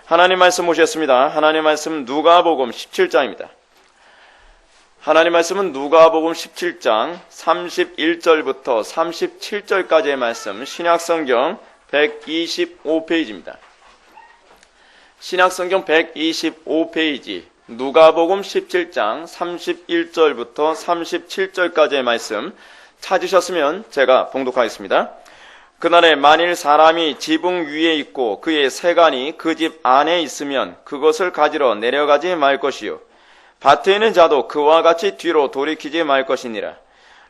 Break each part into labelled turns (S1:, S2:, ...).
S1: 하나님 말씀 보셨습니다. 하나님 말씀 누가복음 17장입니다. 하나님 말씀은 누가복음 17장 31절부터 37절까지의 말씀, 신약성경 125페이지입니다. 신약성경 125페이지 누가복음 17장 31절부터 37절까지의 말씀 찾으셨으면 제가 봉독하겠습니다. 그날에 만일 사람이 지붕 위에 있고 그의 세간이 그 집 안에 있으면 그것을 가지러 내려가지 말 것이요 밭에 있는 자도 그와 같이 뒤로 돌이키지 말 것이니라.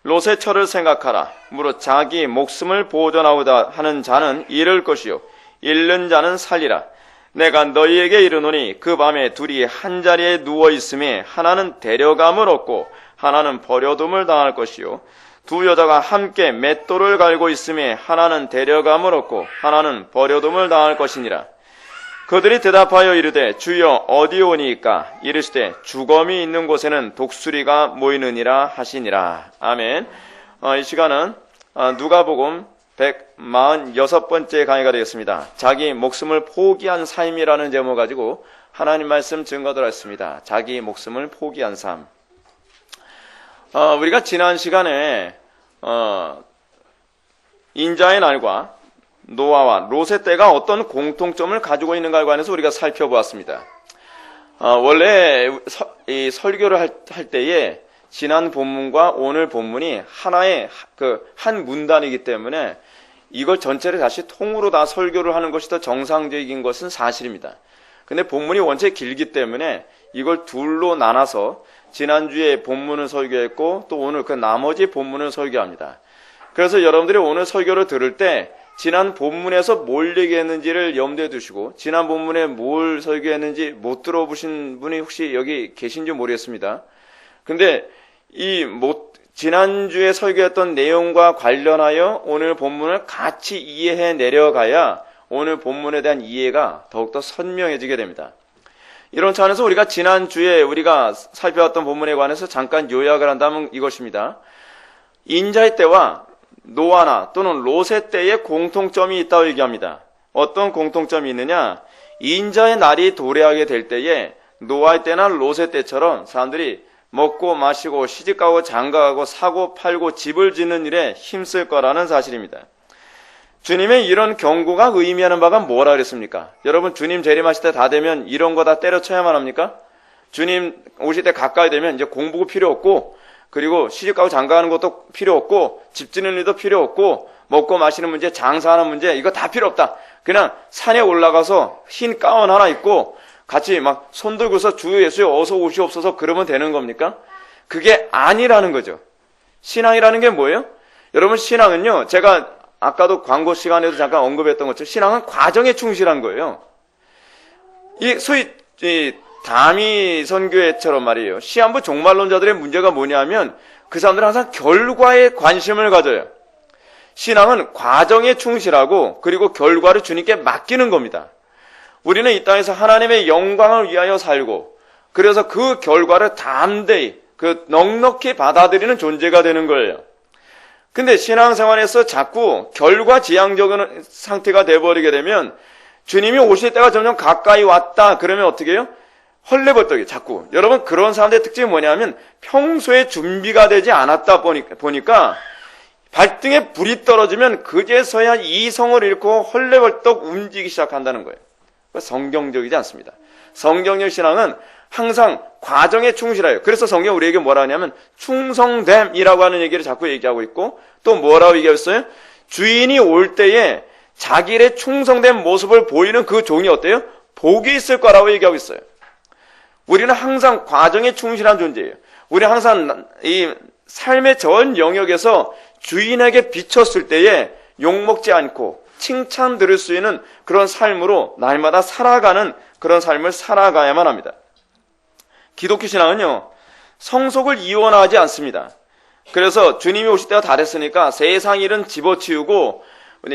S1: 롯의 철을 생각하라. 무릇 자기 목숨을 보존하고자 하는 자는 잃을 것이요 잃는 자는 살리라. 내가 너희에게 이르노니 그 밤에 둘이 한자리에 누워 있음에 하나는 데려감을 얻고 하나는 버려둠을 당할 것이요 두 여자가 함께 맷돌을 갈고 있음에 하나는 데려감을 얻고 하나는 버려둠을 당할 것이니라. 그들이 대답하여 이르되 주여 어디 오니이까? 이르시되 주검이 있는 곳에는 독수리가 모이느니라 하시니라. 아멘. 이 시간은 누가복음 146번째 강의가 되겠습니다. 자기 목숨을 포기한 삶이라는 제목 가지고 하나님 말씀 증거하도록 하겠습니다. 자기 목숨을 포기한 삶. 우리가 지난 시간에 인자의 날과 노아와 롯의 때가 어떤 공통점을 가지고 있는가에 관해서 우리가 살펴보았습니다. 원래 이 설교를 할 때에 지난 본문과 오늘 본문이 하나의 한 문단이기 때문에 이걸 전체를 다시 통으로 다 설교를 하는 것이 더 정상적인 것은 사실입니다. 근데 본문이 원체 길기 때문에 이걸 둘로 나눠서 지난주에 본문을 설교했고 또 오늘 그 나머지 본문을 설교합니다. 그래서 여러분들이 오늘 설교를 들을 때 지난 본문에서 뭘 얘기했는지를 염두에 두시고 지난 본문에 뭘 설교했는지 못 들어보신 분이 혹시 여기 계신지 모르겠습니다. 근데 지난주에 설교했던 내용과 관련하여 오늘 본문을 같이 이해해 내려가야 오늘 본문에 대한 이해가 더욱더 선명해지게 됩니다. 이런 차원에서 우리가 지난주에 우리가 살펴봤던 본문에 관해서 잠깐 요약을 한다면 이것입니다. 인자의 때와 노아나 또는 롯의 때에 공통점이 있다고 얘기합니다. 어떤 공통점이 있느냐? 인자의 날이 도래하게 될 때에 노아의 때나 롯의 때처럼 사람들이 먹고 마시고 시집가고 장가가고 사고 팔고 집을 짓는 일에 힘쓸 거라는 사실입니다. 주님의 이런 경고가 의미하는 바가 뭐라 그랬습니까? 여러분 주님 재림하실 때 다 되면 이런 거 다 때려쳐야만 합니까? 주님 오실 때 가까이 되면 이제 공부가 필요 없고 그리고 시집가고 장가가는 것도 필요 없고 집 짓는 일도 필요 없고 먹고 마시는 문제, 장사하는 문제 이거 다 필요 없다. 그냥 산에 올라가서 흰 가운 하나 입고 같이 막 손 들고서 주 예수여 어서 오시옵소서 그러면 되는 겁니까? 그게 아니라는 거죠. 신앙이라는 게 뭐예요? 여러분 신앙은요. 제가 아까도 광고 시간에도 잠깐 언급했던 것처럼 신앙은 과정에 충실한 거예요. 소위 다미 선교회처럼 말이에요. 시한부 종말론자들의 문제가 뭐냐면 그 사람들은 항상 결과에 관심을 가져요. 신앙은 과정에 충실하고 그리고 결과를 주님께 맡기는 겁니다. 우리는 이 땅에서 하나님의 영광을 위하여 살고 그래서 그 결과를 담대히 넉넉히 받아들이는 존재가 되는 거예요. 근데 신앙생활에서 자꾸 결과지향적인 상태가 돼버리게 되면 주님이 오실 때가 점점 가까이 왔다 그러면 어떻게 해요? 헐레벌떡이 자꾸. 여러분 그런 사람들의 특징이 뭐냐면 평소에 준비가 되지 않았다 보니까 발등에 불이 떨어지면 그제서야 이성을 잃고 헐레벌떡 움직이기 시작한다는 거예요. 성경적이지 않습니다. 성경적 신앙은 항상 과정에 충실해요. 그래서 성경 우리에게 뭐라 하냐면 충성됨이라고 하는 얘기를 자꾸 얘기하고 있고 또 뭐라고 얘기했어요? 주인이 올 때에 자기 일에 충성된 모습을 보이는 그 종이 어때요? 복이 있을 거라고 얘기하고 있어요. 우리는 항상 과정에 충실한 존재예요. 우리는 항상 이 삶의 전 영역에서 주인에게 비쳤을 때에 욕먹지 않고 칭찬 들을 수 있는 그런 삶으로 날마다 살아가는 그런 삶을 살아가야만 합니다. 기독교 신앙은요, 성속을 이원하지 않습니다. 그래서 주님이 오실 때가 다 됐으니까 세상 일은 집어치우고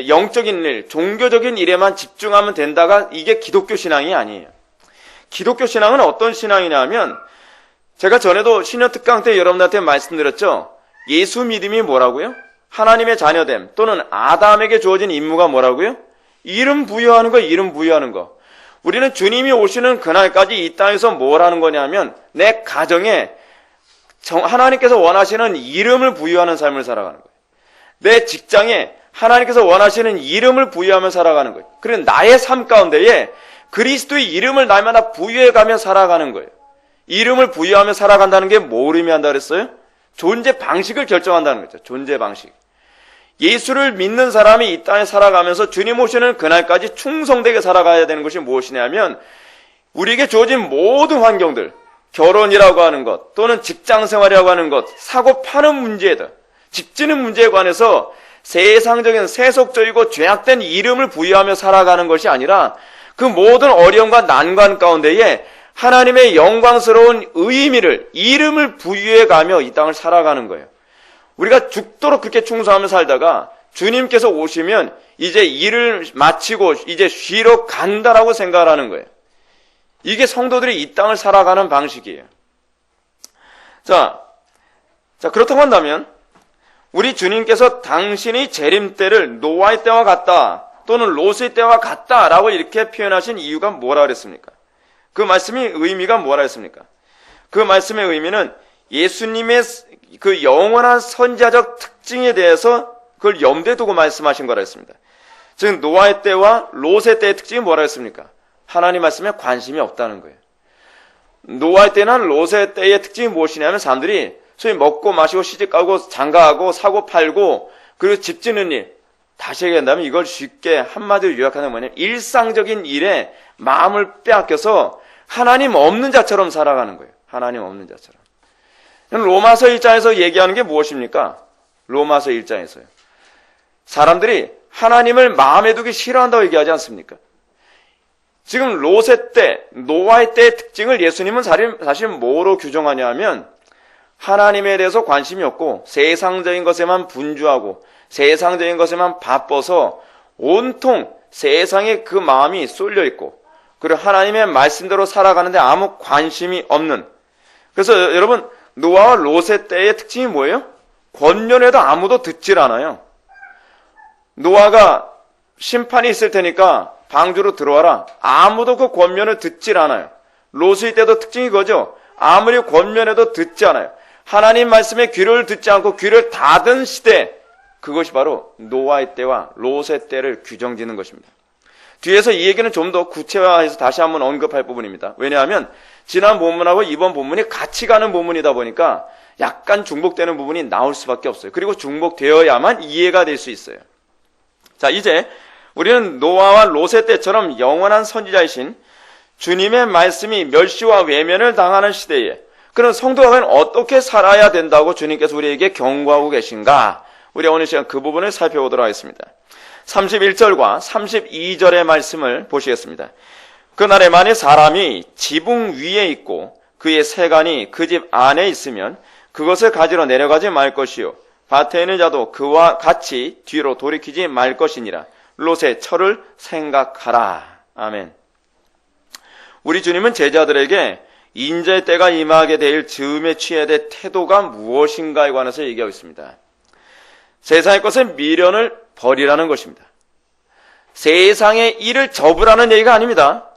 S1: 영적인 일, 종교적인 일에만 집중하면 된다가 이게 기독교 신앙이 아니에요. 기독교 신앙은 어떤 신앙이냐면 제가 전에도 신년특강 때 여러분들한테 말씀드렸죠. 예수 믿음이 뭐라고요? 하나님의 자녀됨 또는 아담에게 주어진 임무가 뭐라고요? 이름 부여하는 거, 이름 부여하는 거. 우리는 주님이 오시는 그날까지 이 땅에서 뭘 하는 거냐면 내 가정에 하나님께서 원하시는 이름을 부여하는 삶을 살아가는 거예요. 내 직장에 하나님께서 원하시는 이름을 부여하며 살아가는 거예요. 그리고 나의 삶 가운데에 그리스도의 이름을 날마다 부여해가며 살아가는 거예요. 이름을 부여하며 살아간다는 게 뭘 의미한다 그랬어요? 존재 방식을 결정한다는 거죠. 존재 방식. 예수를 믿는 사람이 이 땅에 살아가면서 주님 오시는 그날까지 충성되게 살아가야 되는 것이 무엇이냐면 우리에게 주어진 모든 환경들, 결혼이라고 하는 것 또는 직장생활이라고 하는 것, 사고 파는 문제들, 집 짓는 문제에 관해서 세상적인 세속적이고 죄악된 이름을 부여하며 살아가는 것이 아니라 그 모든 어려움과 난관 가운데에 하나님의 영광스러운 의미를, 이름을 부여해가며 이 땅을 살아가는 거예요. 우리가 죽도록 그렇게 충성하며 살다가 주님께서 오시면 이제 일을 마치고 이제 쉬러 간다라고 생각을 하는 거예요. 이게 성도들이 이 땅을 살아가는 방식이에요. 자, 그렇다고 한다면 우리 주님께서 당신이 재림 때를 노아의 때와 같다 또는 롯의 때와 같다라고 이렇게 표현하신 이유가 뭐라 그랬습니까? 그 말씀의 의미가 뭐라 했습니까? 그 말씀의 의미는 예수님의 그 영원한 선지자적 특징에 대해서 그걸 염두에 두고 말씀하신 거라 했습니다. 즉 노아의 때와 롯의 때의 특징이 뭐라 했습니까? 하나님 말씀에 관심이 없다는 거예요. 노아의 때나 롯의 때의 특징이 무엇이냐면 사람들이 소위 먹고 마시고 시집가고 장가가고 사고 팔고 그리고 집 짓는 일, 다시 얘기한다면 이걸 쉽게 한마디로 요약하는 뭐냐면 일상적인 일에 마음을 빼앗겨서 하나님 없는 자처럼 살아가는 거예요. 하나님 없는 자처럼. 로마서 1장에서 얘기하는 게 무엇입니까? 로마서 1장에서요. 사람들이 하나님을 마음에 두기 싫어한다고 얘기하지 않습니까? 지금 롯의 때, 노아의 때의 특징을 예수님은 사실 뭐로 규정하냐 하면 하나님에 대해서 관심이 없고 세상적인 것에만 분주하고 세상적인 것에만 바빠서 온통 세상에 그 마음이 쏠려 있고 그리고 하나님의 말씀대로 살아가는데 아무 관심이 없는. 그래서 여러분 노아와 롯의 때의 특징이 뭐예요? 권면해도 아무도 듣질 않아요. 노아가 심판이 있을 테니까 방주로 들어와라. 아무도 그 권면을 듣질 않아요. 롯의 때도 특징이 그거죠. 아무리 권면해도 듣지 않아요. 하나님 말씀에 귀를 듣지 않고 귀를 닫은 시대, 그것이 바로 노아의 때와 롯의 때를 규정짓는 것입니다. 뒤에서 이 얘기는 좀 더 구체화해서 다시 한번 언급할 부분입니다. 왜냐하면 지난 본문하고 이번 본문이 같이 가는 본문이다 보니까 약간 중복되는 부분이 나올 수밖에 없어요. 그리고 중복되어야만 이해가 될 수 있어요. 자, 이제 우리는 노아와 롯의 때처럼 영원한 선지자이신 주님의 말씀이 멸시와 외면을 당하는 시대에 그런 성도가 과연 어떻게 살아야 된다고 주님께서 우리에게 경고하고 계신가? 우리 오늘 시간 그 부분을 살펴보도록 하겠습니다. 31절과 32절의 말씀을 보시겠습니다. 그날에 만일 사람이 지붕 위에 있고 그의 세간이 그 집 안에 있으면 그것을 가지러 내려가지 말 것이요 밭에 있는 자도 그와 같이 뒤로 돌이키지 말 것이니라. 롯의 철을 생각하라. 아멘. 우리 주님은 제자들에게 인자의 때가 임하게 될 즈음에 취해야 될 태도가 무엇인가에 관해서 얘기하고 있습니다. 세상의 것은 미련을 버리라는 것입니다. 세상의 일을 접으라는 얘기가 아닙니다.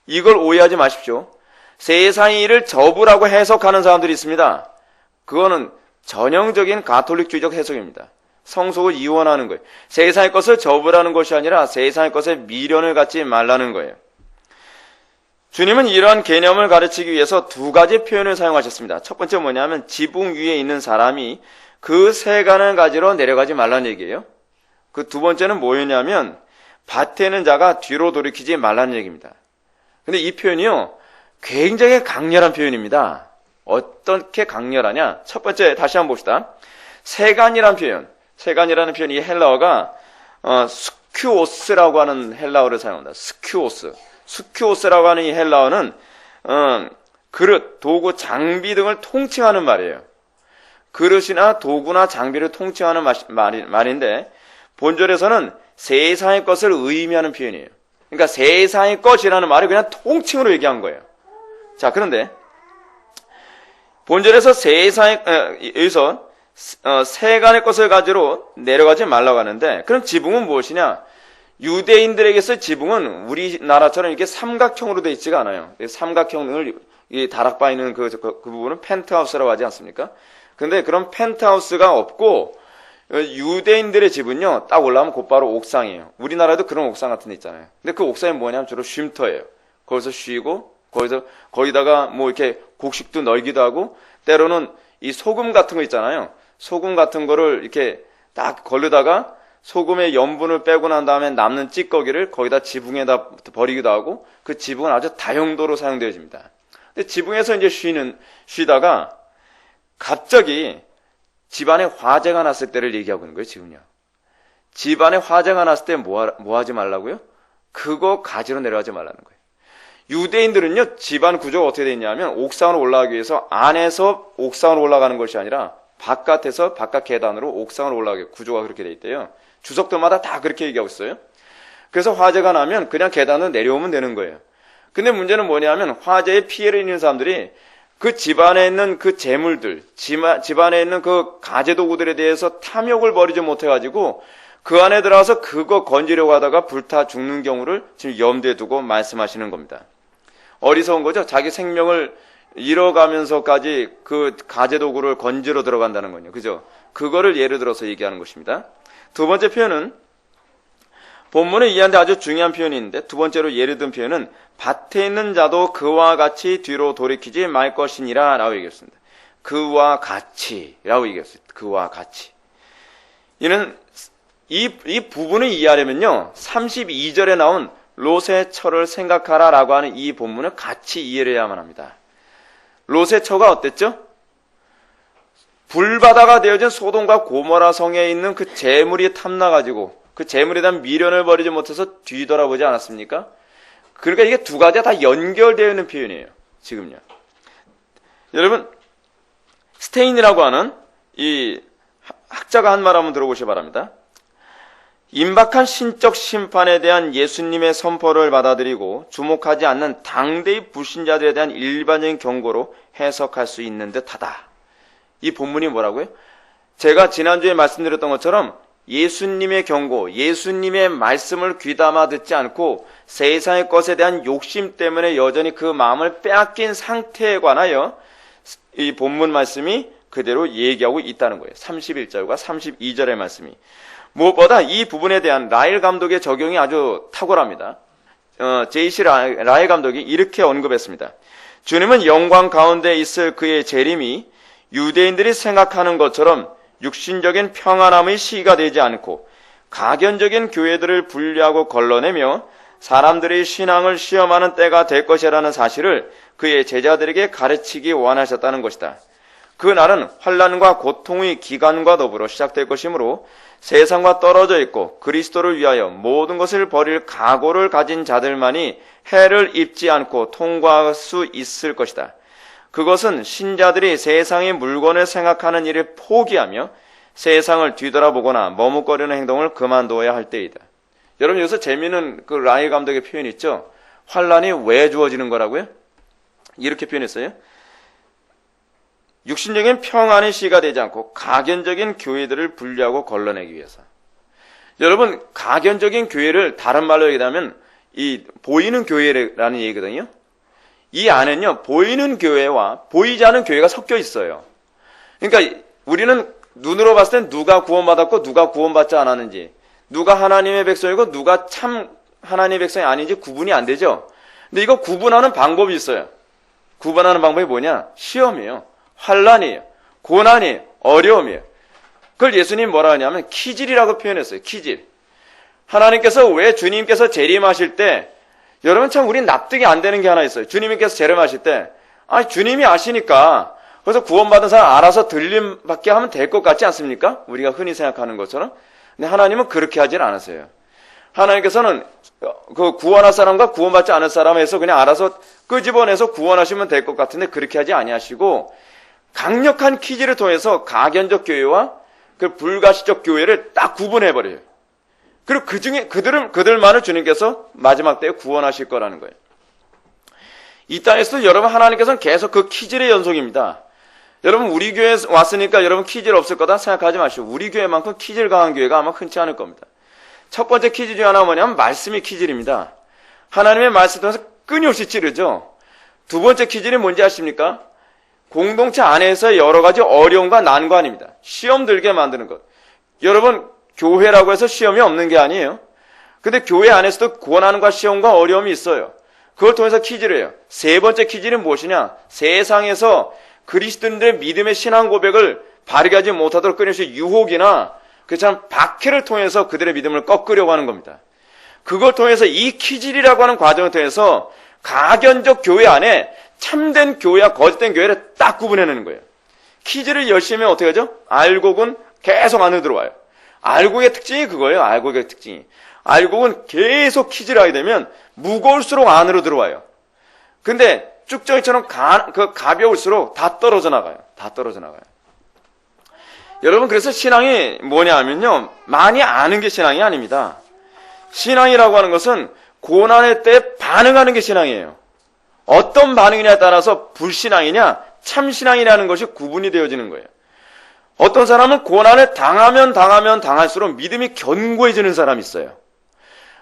S1: 이걸 오해하지 마십시오. 세상의 일을 접으라고 해석하는 사람들이 있습니다. 그거는 전형적인 가톨릭주의적 해석입니다. 성속을 이원하는 거예요. 세상의 것을 접으라는 것이 아니라 세상의 것에 미련을 갖지 말라는 거예요. 주님은 이러한 개념을 가르치기 위해서 두 가지 표현을 사용하셨습니다. 첫 번째 뭐냐면 지붕 위에 있는 사람이 그 세간을 가지러 내려가지 말라는 얘기예요. 그 두 번째는 뭐였냐면 밭에 있는 자가 뒤로 돌이키지 말라는 얘기입니다. 근데 이 표현이요 굉장히 강렬한 표현입니다. 어떻게 강렬하냐? 첫 번째 다시 한번 봅시다. 세간이라는 표현이 이 헬라어가 스큐오스라고 하는 헬라어를 사용합니다. 스큐오스라고 하는 이 헬라어는 그릇, 도구, 장비 등을 통칭하는 말이에요. 그릇이나 도구나 장비를 통칭하는 말인데 본절에서는 세상의 것을 의미하는 표현이에요. 그러니까 세상의 것이라는 말을 그냥 통칭으로 얘기한 거예요. 자, 그런데 본절에서 여기서 세간의 것을 가지러 내려가지 말라고 하는데 그럼 지붕은 무엇이냐? 유대인들에게서 지붕은 우리나라처럼 이렇게 삼각형으로 되어 있지가 않아요. 삼각형을 이 다락방에 있는 그 부분은 펜트하우스라고 하지 않습니까? 근데 그런 펜트하우스가 없고 유대인들의 집은요, 딱 올라오면 곧바로 옥상이에요. 우리나라도 그런 옥상 같은 데 있잖아요. 근데 그 옥상이 뭐냐면 주로 쉼터예요. 거기서 쉬고, 거기다가 뭐 이렇게 곡식도 널기도 하고, 때로는 이 소금 같은 거 있잖아요. 소금 같은 거를 이렇게 딱 걸르다가 소금의 염분을 빼고 난 다음에 남는 찌꺼기를 거기다 지붕에다 버리기도 하고, 그 지붕은 아주 다용도로 사용되어집니다. 근데 지붕에서 이제 쉬다가 갑자기 집안에 화재가 났을 때를 얘기하고 있는 거예요, 지금요. 집안에 화재가 났을 때 뭐 하지 말라고요? 그거 가지러 내려가지 말라는 거예요. 유대인들은요, 집안 구조가 어떻게 되어 있냐면, 옥상으로 올라가기 위해서 안에서 옥상으로 올라가는 것이 아니라, 바깥에서 바깥 계단으로 옥상으로 올라가게 구조가 그렇게 되어 있대요. 주석들마다 다 그렇게 얘기하고 있어요. 그래서 화재가 나면 그냥 계단으로 내려오면 되는 거예요. 근데 문제는 뭐냐면, 화재에 피해를 입는 사람들이 그 집안에 있는 그 재물들, 집안에 있는 그 가재도구들에 대해서 탐욕을 버리지 못해가지고 그 안에 들어가서 그거 건지려고 하다가 불타 죽는 경우를 지금 염두에 두고 말씀하시는 겁니다. 어리석은 거죠. 자기 생명을 잃어가면서까지 그 가재도구를 건지러 들어간다는 거예요. 그죠? 그거를 예를 들어서 얘기하는 것입니다. 두 번째 표현은 본문을 이해하는데 아주 중요한 표현이 있는데, 두 번째로 예를 든 표현은 밭에 있는 자도 그와 같이 뒤로 돌이키지 말 것이니라 라고 얘기했습니다. 그와 같이 라고 얘기했습니다. 그와 같이. 이 부분을 이해하려면요, 32절에 나온 롯의 처를 생각하라 라고 하는 이 본문을 같이 이해를 해야만 합니다. 롯의 처가 어땠죠? 불바다가 되어진 소돔과 고모라 성에 있는 그 재물이 탐나가지고 그 재물에 대한 미련을 버리지 못해서 뒤돌아보지 않았습니까? 그러니까 이게 두 가지가 다 연결되어 있는 표현이에요. 지금요. 여러분, 스테인이라고 하는 이 학자가 한 말 한번 들어보시기 바랍니다. 임박한 신적 심판에 대한 예수님의 선포를 받아들이고 주목하지 않는 당대의 불신자들에 대한 일반적인 경고로 해석할 수 있는 듯하다. 이 본문이 뭐라고요? 제가 지난주에 말씀드렸던 것처럼 예수님의 경고, 예수님의 말씀을 귀담아 듣지 않고 세상의 것에 대한 욕심 때문에 여전히 그 마음을 빼앗긴 상태에 관하여 이 본문 말씀이 그대로 얘기하고 있다는 거예요. 31절과 32절의 말씀이. 무엇보다 이 부분에 대한 라일 감독의 적용이 아주 탁월합니다. J.C. 라일 감독이 이렇게 언급했습니다. 주님은 영광 가운데 있을 그의 재림이 유대인들이 생각하는 것처럼 육신적인 평안함의 시기가 되지 않고 가견적인 교회들을 분리하고 걸러내며 사람들의 신앙을 시험하는 때가 될 것이라는 사실을 그의 제자들에게 가르치기 원하셨다는 것이다. 그 날은 환난과 고통의 기간과 더불어 시작될 것이므로 세상과 떨어져 있고 그리스도를 위하여 모든 것을 버릴 각오를 가진 자들만이 해를 입지 않고 통과할 수 있을 것이다. 그것은 신자들이 세상의 물건을 생각하는 일을 포기하며 세상을 뒤돌아보거나 머뭇거리는 행동을 그만둬야 할 때이다. 여러분, 여기서 재미있는 그 라일 감독의 표현이 있죠? 환란이 왜 주어지는 거라고요? 이렇게 표현했어요. 육신적인 평안의 시가 되지 않고 가견적인 교회들을 분리하고 걸러내기 위해서. 여러분, 가견적인 교회를 다른 말로 얘기하면 이 보이는 교회라는 얘기거든요. 이 안에는요, 보이는 교회와 보이지 않은 교회가 섞여 있어요. 그러니까 우리는 눈으로 봤을 땐 누가 구원받았고 누가 구원받지 않았는지, 누가 하나님의 백성이고 누가 참 하나님의 백성이 아닌지 구분이 안 되죠. 근데 이거 구분하는 방법이 있어요. 구분하는 방법이 뭐냐? 시험이에요. 환란이에요. 고난이에요. 어려움이에요. 그걸 예수님이 뭐라 하냐면 키질이라고 표현했어요. 키질. 하나님께서 왜 주님께서 재림하실 때, 여러분 참 우린 납득이 안 되는 게 하나 있어요. 주님께서 재림하실 때, 주님이 아시니까 그래서 구원받은 사람 알아서 들림받게 하면 될 것 같지 않습니까? 우리가 흔히 생각하는 것처럼. 근데 하나님은 그렇게 하질 않으세요. 하나님께서는 그 구원할 사람과 구원받지 않을 사람에서 그냥 알아서 끄집어내서 구원하시면 될 것 같은데 그렇게 하지 아니하시고 강력한 퀴즈를 통해서 가견적 교회와 그 불가시적 교회를 딱 구분해버려요. 그리고 그 중에 그들만을 주님께서 마지막 때에 구원하실 거라는 거예요. 이 땅에서도 여러분 하나님께서는 계속 그 퀴즈의 연속입니다. 여러분 우리 교회에 왔으니까 여러분 퀴즈 없을 거다 생각하지 마시고 우리 교회만큼 퀴즈 강한 교회가 아마 흔치 않을 겁니다. 첫 번째 퀴즈 중에 하나가 뭐냐면 말씀이 퀴즈입니다. 하나님의 말씀을 통해서 끊임없이 찌르죠. 두 번째 퀴즈는 뭔지 아십니까? 공동체 안에서 여러 가지 어려움과 난관입니다. 시험 들게 만드는 것. 여러분, 교회라고 해서 시험이 없는 게 아니에요. 근데 교회 안에서도 고난과 시험과 어려움이 있어요. 그걸 통해서 퀴즈를 해요. 세 번째 퀴즈는 무엇이냐? 세상에서 그리스도인들의 믿음의 신앙 고백을 바르게 하지 못하도록 끊임없이 유혹이나 그처럼 박해를 통해서 그들의 믿음을 꺾으려고 하는 겁니다. 그걸 통해서 이 퀴즈라고 하는 과정을 통해서 가견적 교회 안에 참된 교회와 거짓된 교회를 딱 구분해내는 거예요. 퀴즈를 열심히 하면 어떻게 하죠? 알곡은 계속 안으로 들어와요. 알곡의 특징이 그거예요. 알곡의 특징이. 알곡은 계속 퀴즈를 하게 되면 무거울수록 안으로 들어와요. 근데 쭉정이처럼 가벼울수록 다 떨어져 나가요. 다 떨어져 나가요. 여러분, 그래서 신앙이 뭐냐 하면요, 많이 아는 게 신앙이 아닙니다. 신앙이라고 하는 것은 고난의 때 반응하는 게 신앙이에요. 어떤 반응이냐에 따라서 불신앙이냐 참신앙이라는 것이 구분이 되어지는 거예요. 어떤 사람은 고난을 당하면 당할수록 믿음이 견고해지는 사람이 있어요.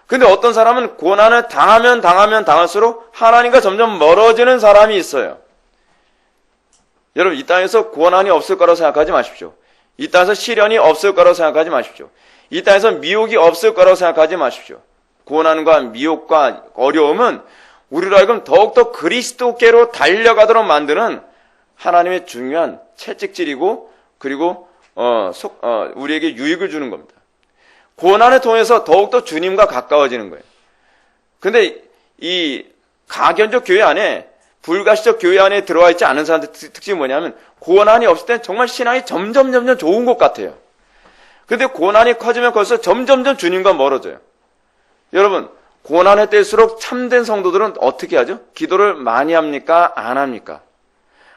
S1: 근데 어떤 사람은 고난을 당하면 당할수록 하나님과 점점 멀어지는 사람이 있어요. 여러분, 이 땅에서 고난이 없을 거라고 생각하지 마십시오. 이 땅에서 시련이 없을 거라고 생각하지 마십시오. 이 땅에서 미혹이 없을 거라고 생각하지 마십시오. 고난과 미혹과 어려움은 우리로 하여금 더욱더 그리스도께로 달려가도록 만드는 하나님의 중요한 채찍질이고, 그리고 우리에게 유익을 주는 겁니다. 고난을 통해서 더욱더 주님과 가까워지는 거예요. 근데 이 가견적 교회 안에, 불가시적 교회 안에 들어와 있지 않은 사람들 특징이 뭐냐면, 고난이 없을 땐 정말 신앙이 점점 좋은 것 같아요. 근데 고난이 커지면 커져서 점점 주님과 멀어져요. 여러분, 고난의 때일수록 참된 성도들은 어떻게 하죠? 기도를 많이 합니까? 안 합니까?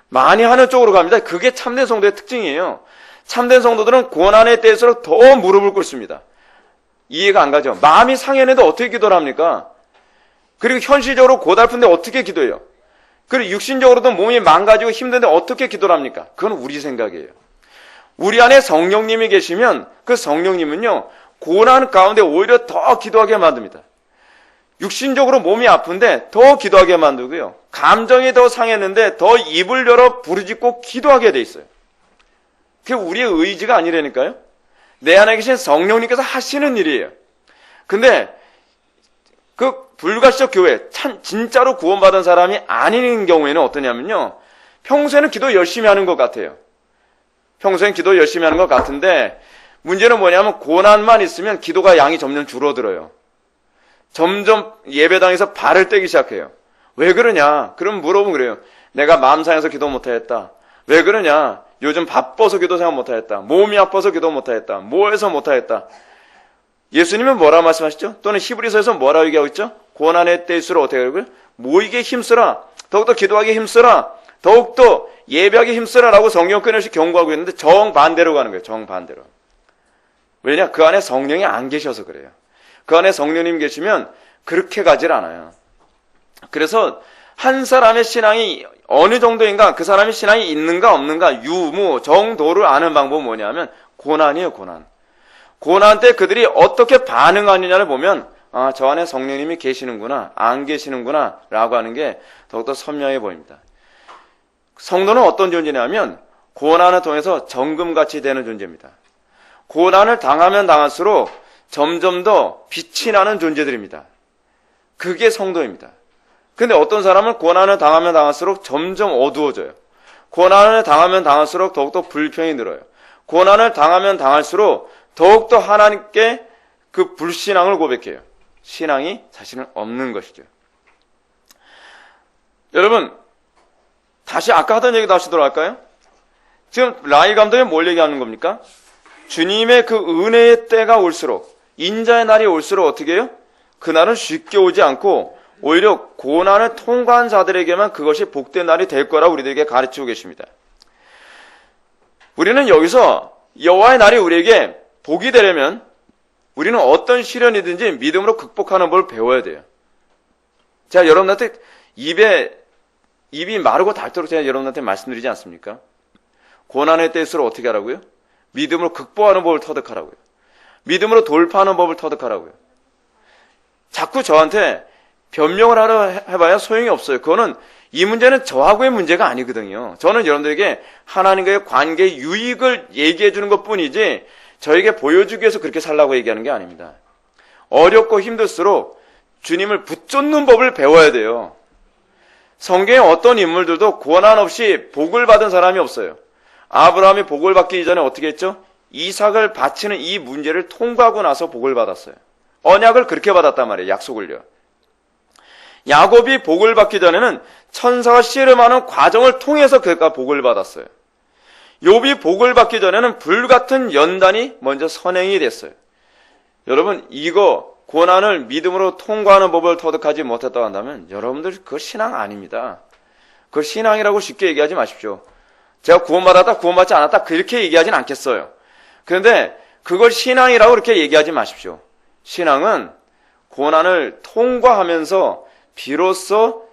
S1: 많이 하는 쪽으로 갑니다. 그게 참된 성도의 특징이에요. 참된 성도들은 고난의 때일수록 더 무릎을 꿇습니다. 이해가 안 가죠? 마음이 상했는데 어떻게 기도를 합니까? 그리고 현실적으로 고달픈데 어떻게 기도해요? 그리고 육신적으로도 몸이 망가지고 힘든데 어떻게 기도를 합니까? 그건 우리 생각이에요. 우리 안에 성령님이 계시면 그 성령님은요, 고난 가운데 오히려 더 기도하게 만듭니다. 육신적으로 몸이 아픈데 더 기도하게 만들고요. 감정이 더 상했는데 더 입을 열어 부르짖고 기도하게 돼 있어요. 그게 우리의 의지가 아니라니까요. 내 안에 계신 성령님께서 하시는 일이에요. 근데 그 불가시적 교회, 진짜로 구원받은 사람이 아닌 경우에는 어떠냐면요, 평소에는 기도 열심히 하는 것 같아요. 평소엔 기도 열심히 하는 것 같은데, 문제는 뭐냐면 고난만 있으면 기도가 양이 점점 줄어들어요. 점점 예배당에서 발을 떼기 시작해요. 왜 그러냐? 그럼 물어보면 그래요. 내가 마음 상해서 기도 못하겠다. 왜 그러냐? 요즘 바빠서 기도 생각 못하겠다. 몸이 아파서 기도 못하겠다. 뭐 해서 못하겠다. 예수님은 뭐라 말씀하시죠? 또는 히브리서에서 뭐라고 얘기하고 있죠? 고난의 때일수록 어떻게 하고요? 모이게 힘쓰라. 더욱더 기도하게 힘쓰라. 더욱더 예배하게 힘쓰라 라고 성경 끊임없이 경고하고 있는데 정반대로 가는 거예요. 정반대로. 왜냐? 그 안에 성령이 안 계셔서 그래요. 그 안에 성령님 계시면 그렇게 가질 않아요. 그래서 한 사람의 신앙이 어느 정도인가, 그 사람의 신앙이 있는가 없는가 유무 정도를 아는 방법은 뭐냐면 고난이에요. 고난 때 그들이 어떻게 반응하느냐를 보면 저 안에 성령님이 계시는구나, 안 계시는구나 라고 하는 게 더욱더 선명해 보입니다. 성도는 어떤 존재냐면 고난을 통해서 정금같이 되는 존재입니다. 고난을 당하면 당할수록 점점 더 빛이 나는 존재들입니다. 그게 성도입니다. 근데 어떤 사람은 고난을 당하면 당할수록 점점 어두워져요. 고난을 당하면 당할수록 더욱더 불평이 늘어요. 고난을 당하면 당할수록 더욱더 하나님께 그 불신앙을 고백해요. 신앙이 자신은 없는 것이죠. 여러분, 다시 아까 하던 얘기 다시 돌아갈까요? 지금 라일 감독이 뭘 얘기하는 겁니까? 주님의 그 은혜의 때가 올수록, 인자의 날이 올수록 어떻게 해요? 그날은 쉽게 오지 않고 오히려 고난을 통과한 자들에게만 그것이 복된 날이 될 거라고 우리들에게 가르치고 계십니다. 우리는 여기서 여호와의 날이 우리에게 복이 되려면 우리는 어떤 시련이든지 믿음으로 극복하는 법을 배워야 돼요. 제가 여러분한테 입이 마르고 닳도록 제가 여러분한테 말씀드리지 않습니까? 고난의 때일수록 어떻게 하라고요? 믿음으로 극복하는 법을 터득하라고요. 믿음으로 돌파하는 법을 터득하라고요. 자꾸 저한테 변명을 하려 해봐야 소용이 없어요. 그거는 이 문제는 저하고의 문제가 아니거든요. 저는 여러분들에게 하나님과의 관계의 유익을 얘기해 주는 것뿐이지 저에게 보여주기 위해서 그렇게 살라고 얘기하는 게 아닙니다. 어렵고 힘들수록 주님을 붙잡는 법을 배워야 돼요. 성경의 어떤 인물들도 고난 없이 복을 받은 사람이 없어요. 아브라함이 복을 받기 이전에 어떻게 했죠? 이삭을 바치는 이 문제를 통과하고 나서 복을 받았어요. 언약을 그렇게 받았단 말이에요. 약속을요. 야곱이 복을 받기 전에는 천사가 씨름하는 과정을 통해서 그가 복을 받았어요. 욥이 복을 받기 전에는 불같은 연단이 먼저 선행이 됐어요. 여러분, 이거 고난을 믿음으로 통과하는 법을 터득하지 못했다고 한다면 여러분들 그거 신앙 아닙니다. 그걸 신앙이라고 쉽게 얘기하지 마십시오. 제가 구원받았다, 구원받지 않았다 그렇게 얘기하진 않겠어요. 그런데 그걸 신앙이라고 그렇게 얘기하지 마십시오. 신앙은 고난을 통과하면서 비로소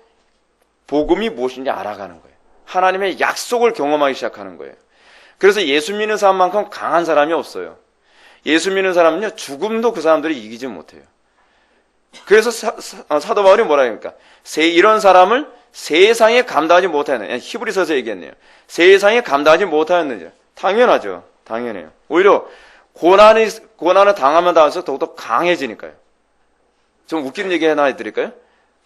S1: 복음이 무엇인지 알아가는 거예요. 하나님의 약속을 경험하기 시작하는 거예요. 그래서 예수 믿는 사람만큼 강한 사람이 없어요. 예수 믿는 사람은요, 죽음도 그 사람들이 이기지 못해요. 그래서 사도 바울이 뭐라 합니까? 이런 사람을 세상에 감당하지 못하였느냐. 히브리서에서 얘기했네요. 세상에 감당하지 못하였느냐. 당연하죠. 당연해요. 오히려 고난을 당하면 당할수록 더욱더 강해지니까요. 좀 웃기는 얘기 하나 해드릴까요?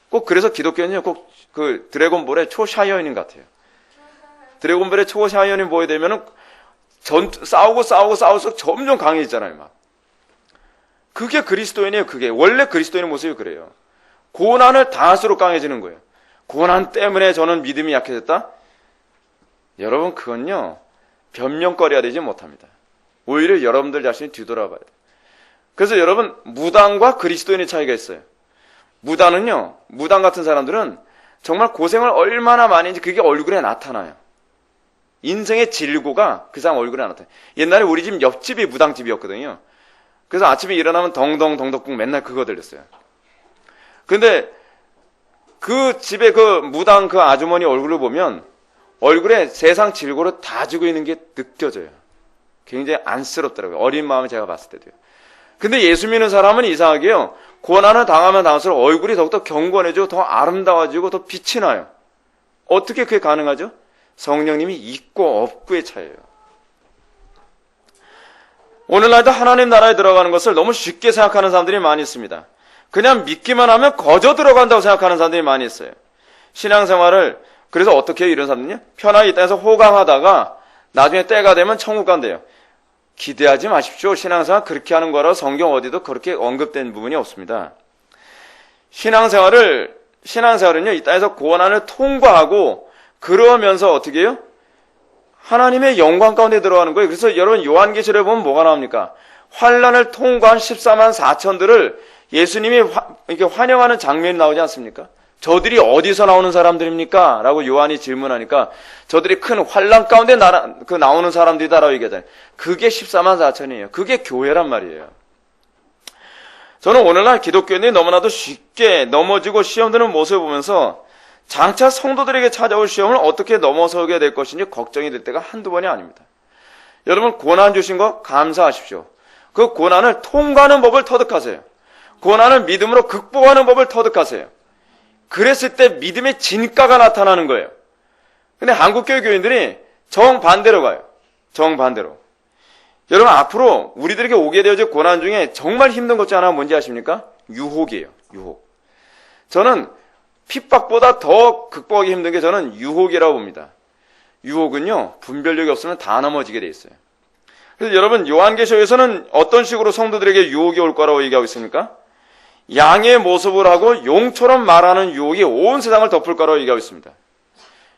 S1: 꼭 그래서 기독교는요, 꼭 그 드래곤볼의 초샤이어인 같아요. 드래곤볼의 초샤이어인 보게 되면은 싸우고 점점 강해지잖아요, 막. 그게 그리스도인이에요, 그게. 원래 그리스도인의 모습이 그래요. 고난을 당할수록 강해지는 거예요. 고난 때문에 저는 믿음이 약해졌다? 여러분, 그건요, 변명거리가 되지 못합니다. 오히려 여러분들 자신이 뒤돌아봐야 돼요. 그래서 여러분, 무당과 그리스도인의 차이가 있어요. 무당은요, 무당 같은 사람들은 정말 고생을 얼마나 많이 했는지 그게 얼굴에 나타나요. 인생의 질고가 그 사람 얼굴에 나타나요. 옛날에 우리 집 옆집이 무당집이었거든요. 그래서 아침에 일어나면 덩덩덩덕국 맨날 그거 들렸어요. 근데 그 집에 그 무당 그 아주머니 얼굴을 보면 얼굴에 세상 질고를 다 지고 있는 게 느껴져요. 굉장히 안쓰럽더라고요. 어린 마음에 제가 봤을 때도요. 근데 예수 믿는 사람은 이상하게요. 고난을 당하면 당할수록 얼굴이 더욱더 경건해지고 더 아름다워지고 더 빛이 나요. 어떻게 그게 가능하죠? 성령님이 있고 없고의 차이예요. 오늘날도 하나님 나라에 들어가는 것을 너무 쉽게 생각하는 사람들이 많이 있습니다. 그냥 믿기만 하면 거저 들어간다고 생각하는 사람들이 많이 있어요. 신앙생활을 그래서 어떻게 해요? 이런 사람들은요? 편하게 이 땅에서 호강하다가 나중에 때가 되면 천국 간대요. 기대하지 마십시오. 신앙생활 그렇게 하는 거라 성경 어디도 그렇게 언급된 부분이 없습니다. 신앙생활은요, 이 땅에서 고난을 통과하고 그러면서 어떻게 해요? 하나님의 영광 가운데 들어가는 거예요. 그래서 여러분 요한계시록에 보면 뭐가 나옵니까? 환난을 통과한 14만 4천들을 예수님이 이렇게 환영하는 장면이 나오지 않습니까? 저들이 어디서 나오는 사람들입니까? 라고 요한이 질문하니까 저들이 큰 환난 가운데 나오는 사람들이다라고 얘기하잖아요. 그게 14만 4천이에요. 그게 교회란 말이에요. 저는 오늘날 기독교인들이 너무나도 쉽게 넘어지고 시험 드는 모습을 보면서 장차 성도들에게 찾아올 시험을 어떻게 넘어서게 될 것인지 걱정이 될 때가 한두 번이 아닙니다. 여러분 고난 주신 거 감사하십시오. 그 고난을 통과하는 법을 터득하세요. 고난을 믿음으로 극복하는 법을 터득하세요. 그랬을 때 믿음의 진가가 나타나는 거예요. 근데 한국교회 교인들이 정반대로 가요. 정반대로. 여러분 앞으로 우리들에게 오게 되어질 고난 중에 정말 힘든 것 중 하나가 뭔지 아십니까? 유혹이에요. 유혹. 저는 핍박보다 더 극복하기 힘든 게 저는 유혹이라고 봅니다. 유혹은요, 분별력이 없으면 다 넘어지게 돼 있어요. 그래서 여러분 요한계시록에서는 어떤 식으로 성도들에게 유혹이 올 거라고 얘기하고 있습니까? 양의 모습을 하고 용처럼 말하는 유혹이 온 세상을 덮을 거라고 얘기하고 있습니다.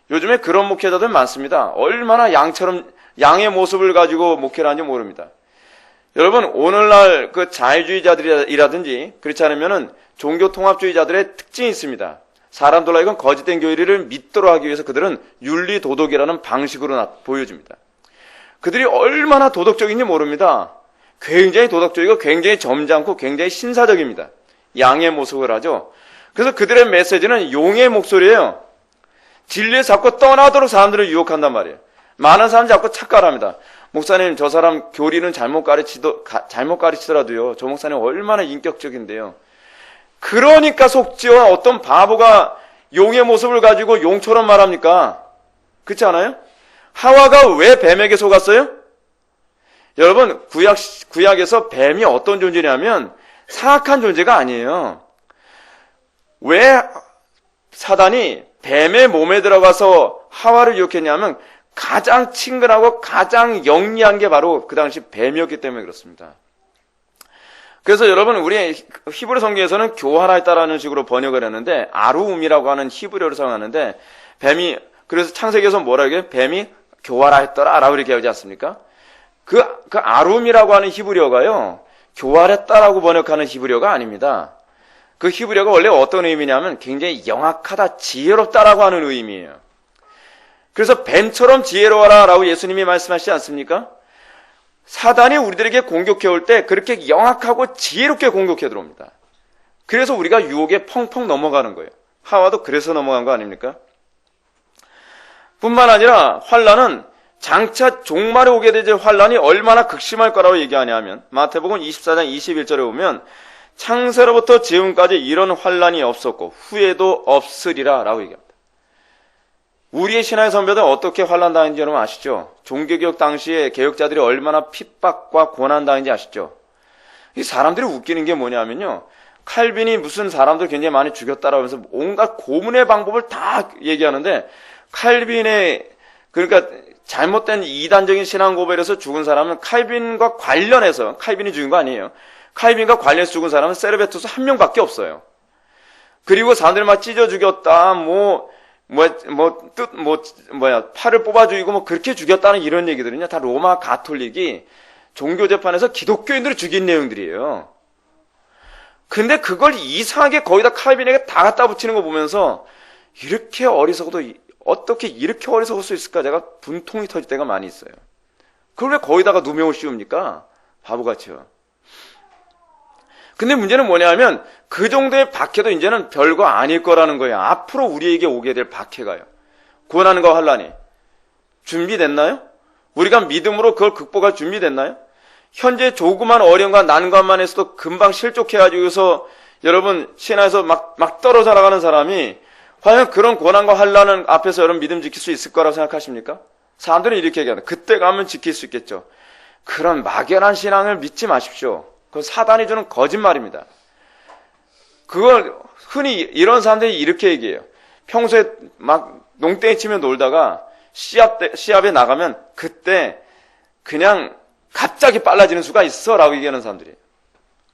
S1: 요즘에 그런 목회자들 많습니다. 얼마나 양의 모습을 가지고 목회를 하는지 모릅니다. 여러분 오늘날 그 자유주의자들이라든지 그렇지 않으면은 종교통합주의자들의 특징이 있습니다. 사람들로 하여금 거짓된 교리를 믿도록 하기 위해서 그들은 윤리도덕이라는 방식으로 보여줍니다. 그들이 얼마나 도덕적인지 모릅니다. 굉장히 도덕적이고 굉장히 점잖고 굉장히 신사적입니다. 양의 모습을 하죠. 그래서 그들의 메시지는 용의 목소리예요. 진리에 자꾸 떠나도록 사람들을 유혹한단 말이에요. 많은 사람들이 자꾸 착각합니다. 목사님 저 사람 교리는 잘못 가르치더라도요. 저 목사님 얼마나 인격적인데요. 그러니까 속지와 어떤 바보가 용의 모습을 가지고 용처럼 말합니까? 그렇지 않아요? 하와가 왜 뱀에게 속았어요? 여러분 구약에서 뱀이 어떤 존재냐면 사악한 존재가 아니에요. 왜 사단이 뱀의 몸에 들어가서 하와를 유혹했냐면 가장 친근하고 가장 영리한 게 바로 그 당시 뱀이었기 때문에 그렇습니다. 그래서 여러분 우리 히브리 성경에서는 교활하였다라는 식으로 번역을 했는데 아루움이라고 하는 히브리어를 사용하는데 뱀이 그래서 창세기에서 뭐라고 해요? 뱀이 교활하였더라라고 이렇게 하지 않습니까? 그 아룸이라고 하는 히브리어가요 교활했다라고 번역하는 히브리어가 아닙니다. 그 히브리어가 원래 어떤 의미냐면 굉장히 영악하다, 지혜롭다라고 하는 의미예요. 그래서 뱀처럼 지혜로워라 라고 예수님이 말씀하시지 않습니까? 사단이 우리들에게 공격해 올 때 그렇게 영악하고 지혜롭게 공격해 들어옵니다. 그래서 우리가 유혹에 펑펑 넘어가는 거예요. 하와도 그래서 넘어간 거 아닙니까? 뿐만 아니라 환란은 장차 종말에 오게 될 환란이 얼마나 극심할 거라고 얘기하냐면 마태복음 24장 21절에 보면 창세로부터 지금까지 이런 환란이 없었고 후에도 없으리라 라고 얘기합니다. 우리의 신앙의 선배들 어떻게 환란 당했는지 여러분 아시죠? 종교개혁 당시에 개혁자들이 얼마나 핍박과 고난 당했는지 아시죠? 이 사람들이 웃기는 게 뭐냐면요. 칼빈이 무슨 사람들 굉장히 많이 죽였다라고 하면서 온갖 고문의 방법을 다 얘기하는데 칼빈의 그러니까 잘못된 이단적인 신앙 고백에서 죽은 사람은 칼빈과 관련해서 칼빈이 죽인 거 아니에요. 칼빈과 관련해서 죽은 사람은 세르베투스 한 명밖에 없어요. 그리고 사람들 막 찢어 죽였다, 팔을 뽑아 죽이고 그렇게 죽였다는 이런 얘기들은요, 다 로마 가톨릭이 종교재판에서 기독교인들을 죽인 내용들이에요. 근데 그걸 이상하게 거기다 칼빈에게 다 갖다 붙이는 거 보면서 이렇게 어리석어도 어떻게 이렇게 어리석을 수 있을까? 제가 분통이 터질 때가 많이 있어요. 그걸 왜 거기다가 누명을 씌웁니까? 바보같이요. 근데 문제는 뭐냐면 그 정도의 박해도 이제는 별거 아닐 거라는 거예요. 앞으로 우리에게 오게 될 박해가요. 고난과 환란이 준비됐나요? 우리가 믿음으로 그걸 극복할 준비됐나요? 현재 조그만 어려움과 난관만 해서도 금방 실족해가지고서 여러분 신앙에서 막 떨어져 나가는 사람이 과연 그런 고난과 환란은 앞에서 여러분 믿음 지킬 수 있을 거라고 생각하십니까? 사람들은 이렇게 얘기합니다. 그때 가면 지킬 수 있겠죠. 그런 막연한 신앙을 믿지 마십시오. 그건 사단이 주는 거짓말입니다. 그걸 흔히 이런 사람들이 이렇게 얘기해요. 평소에 막 농땡이 치며 놀다가 시합에 나가면 그때 그냥 갑자기 빨라지는 수가 있어 라고 얘기하는 사람들이에요.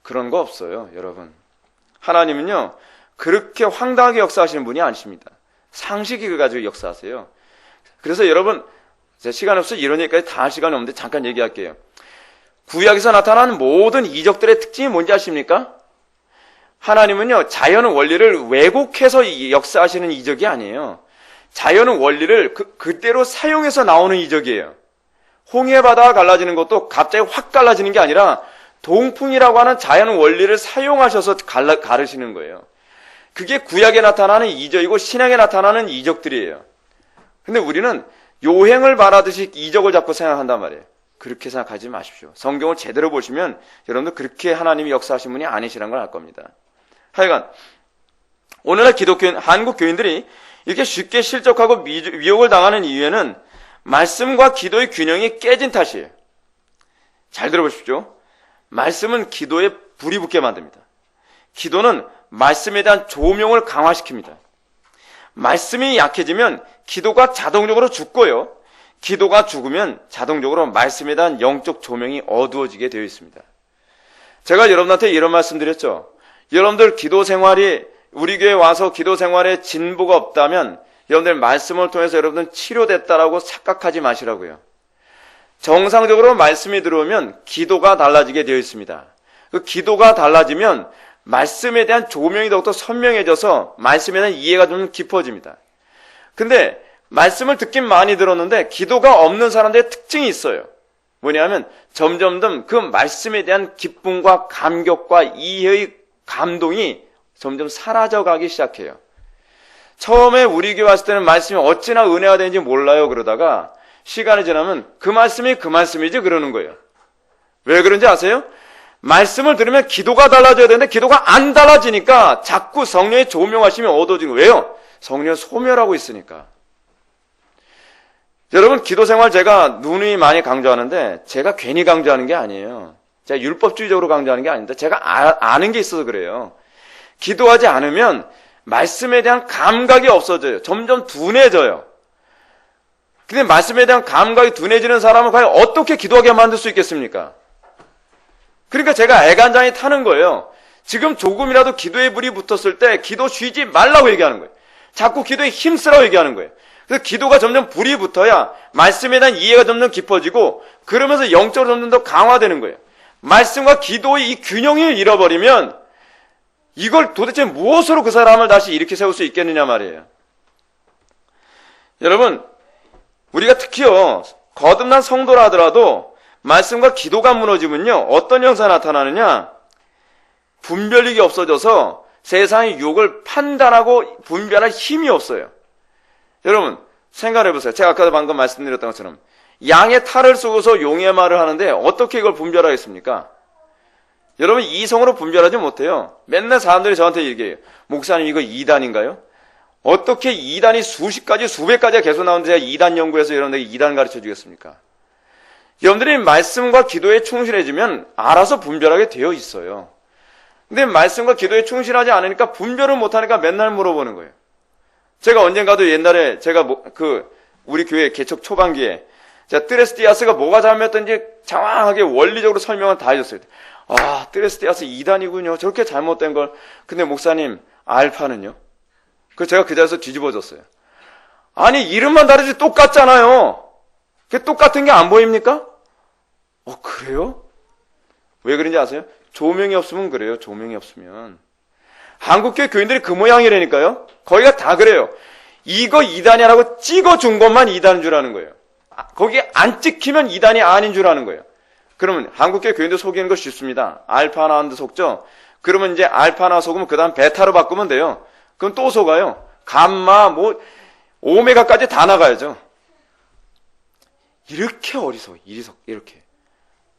S1: 그런 거 없어요, 여러분. 하나님은요, 그렇게 황당하게 역사하시는 분이 아니십니다. 상식을 가지고 역사하세요. 그래서 여러분, 제 시간이 없어서 이런 얘기까지 다 할 시간이 없는데 잠깐 얘기할게요. 구약에서 나타나는 모든 이적들의 특징이 뭔지 아십니까? 하나님은요, 자연의 원리를 왜곡해서 역사하시는 이적이 아니에요. 자연의 원리를 그대로 사용해서 나오는 이적이에요. 홍해 바다가 갈라지는 것도 갑자기 확 갈라지는 게 아니라 동풍이라고 하는 자연의 원리를 사용하셔서 가르시는 거예요. 그게 구약에 나타나는 이적이고 신약에 나타나는 이적들이에요. 근데 우리는 요행을 바라듯이 이적을 자꾸 생각한단 말이에요. 그렇게 생각하지 마십시오. 성경을 제대로 보시면 여러분들 그렇게 하나님이 역사하신 분이 아니시라는 걸 알 겁니다. 하여간 오늘날 기독교인, 한국 교인들이 이렇게 쉽게 실족하고 미혹을 당하는 이유에는 말씀과 기도의 균형이 깨진 탓이에요. 잘 들어보십시오. 말씀은 기도에 불이 붙게 만듭니다. 기도는 말씀에 대한 조명을 강화시킵니다. 말씀이 약해지면 기도가 자동적으로 죽고요. 기도가 죽으면 자동적으로 말씀에 대한 영적 조명이 어두워지게 되어 있습니다. 제가 여러분한테 이런 말씀 드렸죠. 여러분들 기도 생활이 우리 교회 와서 기도 생활에 진보가 없다면 여러분들 말씀을 통해서 여러분들 치료됐다라고 착각하지 마시라고요. 정상적으로 말씀이 들어오면 기도가 달라지게 되어 있습니다. 그 기도가 달라지면 말씀에 대한 조명이 더욱더 선명해져서 말씀에 대한 이해가 좀 깊어집니다. 근데 말씀을 듣긴 많이 들었는데 기도가 없는 사람들의 특징이 있어요. 뭐냐면 점점 그 말씀에 대한 기쁨과 감격과 이해의 감동이 점점 사라져가기 시작해요. 처음에 우리 교회 왔을 때는 말씀이 어찌나 은혜가 되는지 몰라요. 그러다가 시간이 지나면 그 말씀이 그 말씀이지 그러는 거예요. 왜 그런지 아세요? 말씀을 들으면 기도가 달라져야 되는데 기도가 안 달라지니까 자꾸 성령의 조명하심이 어두워지는 거예요. 왜요? 성령을 소멸하고 있으니까. 여러분, 기도 생활 제가 누누이 많이 강조하는데 제가 괜히 강조하는 게 아니에요. 제가 율법주의적으로 강조하는 게 아닌데 제가 아는 게 있어서 그래요. 기도하지 않으면 말씀에 대한 감각이 없어져요. 점점 둔해져요. 근데 말씀에 대한 감각이 둔해지는 사람은 과연 어떻게 기도하게 만들 수 있겠습니까? 그러니까 제가 애간장이 타는 거예요. 지금 조금이라도 기도에 불이 붙었을 때 기도 쉬지 말라고 얘기하는 거예요. 자꾸 기도에 힘쓰라고 얘기하는 거예요. 그래서 기도가 점점 불이 붙어야 말씀에 대한 이해가 점점 깊어지고 그러면서 영적으로 점점 더 강화되는 거예요. 말씀과 기도의 이 균형을 잃어버리면 이걸 도대체 무엇으로 그 사람을 다시 일으켜 세울 수 있겠느냐 말이에요. 여러분, 우리가 특히요, 거듭난 성도라 하더라도 말씀과 기도가 무너지면요, 어떤 형상이 나타나느냐? 분별력이 없어져서 세상의 유혹을 판단하고 분별할 힘이 없어요. 여러분, 생각해보세요. 제가 아까 방금 말씀드렸던 것처럼 양의 탈을 쏘고서 용의 말을 하는데 어떻게 이걸 분별하겠습니까? 여러분, 이성으로 분별하지 못해요. 맨날 사람들이 저한테 얘기해요. 목사님, 이거 2단인가요? 어떻게 2단이 수십 가지, 수백 가지가 계속 나오는데 제가 2단 연구해서 여러분들에게 2단 가르쳐 주겠습니까? 여러분들이 말씀과 기도에 충실해지면 알아서 분별하게 되어 있어요. 근데 말씀과 기도에 충실하지 않으니까 분별을 못하니까 맨날 물어보는 거예요. 제가 언젠가도 옛날에 제가 우리 교회 개척 초반기에 제가 뜨레스디아스가 뭐가 잘못됐는지 정확하게 원리적으로 설명을 다 해줬어요. 아, 뜨레스디아스 2단이군요. 저렇게 잘못된 걸. 근데 목사님, 알파는요? 그래서 제가 그 자리에서 뒤집어졌어요. 아니, 이름만 다르지 똑같잖아요. 그게 똑같은 게 안 보입니까? 그래요? 왜 그런지 아세요? 조명이 없으면 그래요. 조명이 없으면. 한국교회 교인들이 그 모양이라니까요. 거기가 다 그래요. 이거 2단이라고 찍어준 것만 2단인 줄 아는 거예요. 거기에 안 찍히면 2단이 아닌 줄 아는 거예요. 그러면 한국교회 교인들 속이는 거 쉽습니다. 알파 하나 하는데 속죠? 그러면 이제 알파 하나 속으면 그 다음 베타로 바꾸면 돼요. 그럼 또 속아요. 감마, 오메가까지 다 나가야죠. 이렇게 이렇게.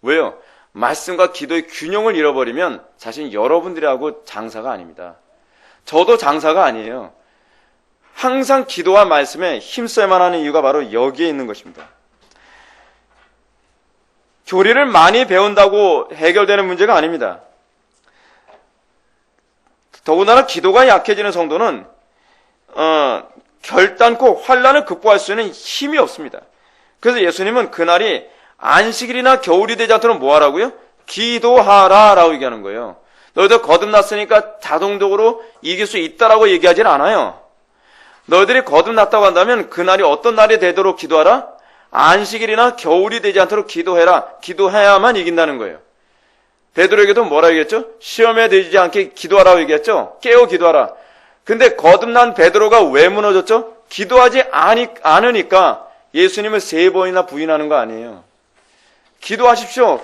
S1: 왜요? 말씀과 기도의 균형을 잃어버리면 사실 여러분들하고 장사가 아닙니다. 저도 장사가 아니에요. 항상 기도와 말씀에 힘써야만 하는 이유가 바로 여기에 있는 것입니다. 교리를 많이 배운다고 해결되는 문제가 아닙니다. 더군다나 기도가 약해지는 성도는 결단코 환난을 극복할 수 있는 힘이 없습니다. 그래서 예수님은 그날이 안식일이나 겨울이 되지 않도록 뭐 하라고요? 기도하라 라고 얘기하는 거예요. 너희들 거듭났으니까 자동적으로 이길 수 있다라고 얘기하진 않아요. 너희들이 거듭났다고 한다면 그날이 어떤 날이 되도록 기도하라? 안식일이나 겨울이 되지 않도록 기도해라. 기도해야만 이긴다는 거예요. 베드로에게도 뭐라 얘기했죠? 시험에 들지 않게 기도하라고 얘기했죠? 깨어 기도하라. 근데 거듭난 베드로가 왜 무너졌죠? 기도하지 않으니까 예수님을 3번이나 부인하는 거 아니에요. 기도하십시오.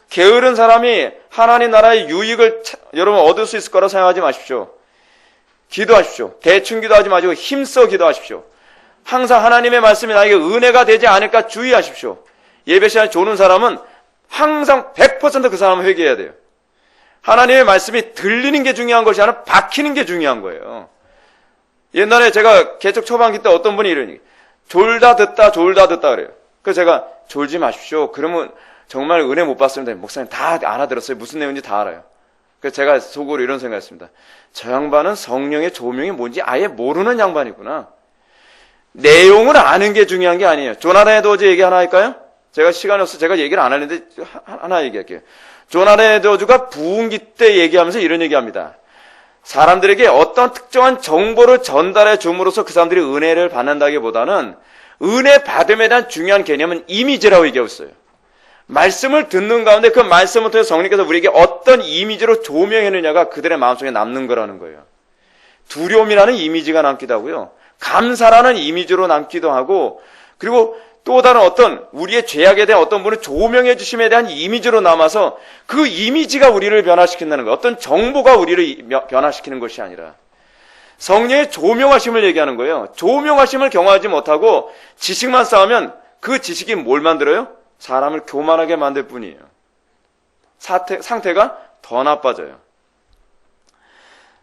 S1: 게으른 사람이 하나님 나라의 유익을 여러분 얻을 수 있을 거라 생각하지 마십시오. 기도하십시오. 대충 기도하지 마시고 힘써 기도하십시오. 항상 하나님의 말씀이 나에게 은혜가 되지 않을까 주의하십시오. 예배 시간에 조는 사람은 항상 100% 그 사람은 회개해야 돼요. 하나님의 말씀이 들리는 게 중요한 것이 아니라 박히는 게 중요한 거예요. 옛날에 제가 개척 초반기 때 어떤 분이 이러니 졸다 듣다 그래요. 그래서 제가 졸지 마십시오. 그러면 정말 은혜 못 받습니다. 목사님 다 알아들었어요. 무슨 내용인지 다 알아요. 그래서 제가 속으로 이런 생각했습니다. 저 양반은 성령의 조명이 뭔지 아예 모르는 양반이구나. 내용을 아는 게 중요한 게 아니에요. 조나단 에드워즈 얘기 하나 할까요? 제가 시간이 없어서 제가 얘기를 안 하는데 하나 얘기할게요. 조나단 에드워즈가 부흥기 때 얘기하면서 이런 얘기합니다. 사람들에게 어떤 특정한 정보를 전달해 줌으로써 그 사람들이 은혜를 받는다기보다는 은혜 받음에 대한 중요한 개념은 이미지라고 얘기하고 있어요. 말씀을 듣는 가운데 그 말씀을 통해 성령께서 우리에게 어떤 이미지로 조명했느냐가 그들의 마음속에 남는 거라는 거예요. 두려움이라는 이미지가 남기도 하고요. 감사라는 이미지로 남기도 하고, 그리고 또 다른 어떤 우리의 죄악에 대한 어떤 분을 조명해 주심에 대한 이미지로 남아서 그 이미지가 우리를 변화시킨다는 거예요. 어떤 정보가 우리를 변화시키는 것이 아니라 성령의 조명하심을 얘기하는 거예요. 조명하심을 경험하지 못하고 지식만 쌓으면 그 지식이 뭘 만들어요? 사람을 교만하게 만들 뿐이에요. 상태가 더 나빠져요.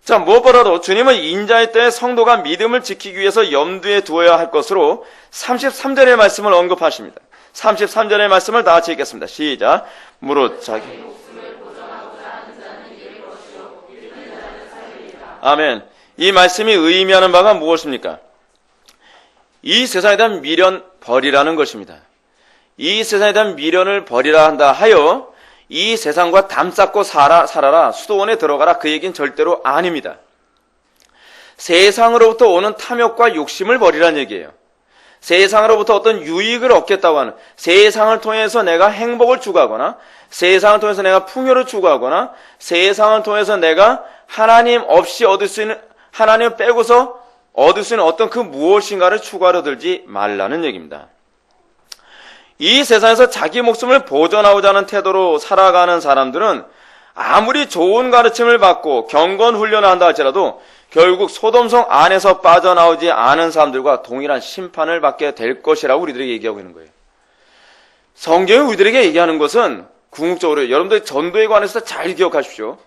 S1: 자, 무엇보다도 주님은 인자의 때에 성도가 믿음을 지키기 위해서 염두에 두어야 할 것으로 33절의 말씀을 언급하십니다. 33절의 말씀을 다 같이 읽겠습니다. 시작. 무릇 자기 아멘. 이 말씀이 의미하는 바가 무엇입니까? 이 세상에 대한 미련 버리라는 것입니다. 이 세상에 대한 미련을 버리라 한다 하여 이 세상과 담쌓고 살아라, 수도원에 들어가라, 그 얘기는 절대로 아닙니다. 세상으로부터 오는 탐욕과 욕심을 버리라는 얘기예요. 세상으로부터 어떤 유익을 얻겠다고 하는, 세상을 통해서 내가 행복을 추구하거나, 세상을 통해서 내가 풍요를 추구하거나, 세상을 통해서 내가 하나님 없이 얻을 수 있는, 하나님을 빼고서 얻을 수 있는 어떤 그 무엇인가를 추구하려 들지 말라는 얘기입니다. 이 세상에서 자기 목숨을 보존하고자 하는 태도로 살아가는 사람들은 아무리 좋은 가르침을 받고 경건 훈련을 한다 할지라도 결국 소돔성 안에서 빠져나오지 않은 사람들과 동일한 심판을 받게 될 것이라고 우리들에게 얘기하고 있는 거예요. 성경이 우리들에게 얘기하는 것은 궁극적으로 여러분들 전도에 관해서 잘 기억하십시오.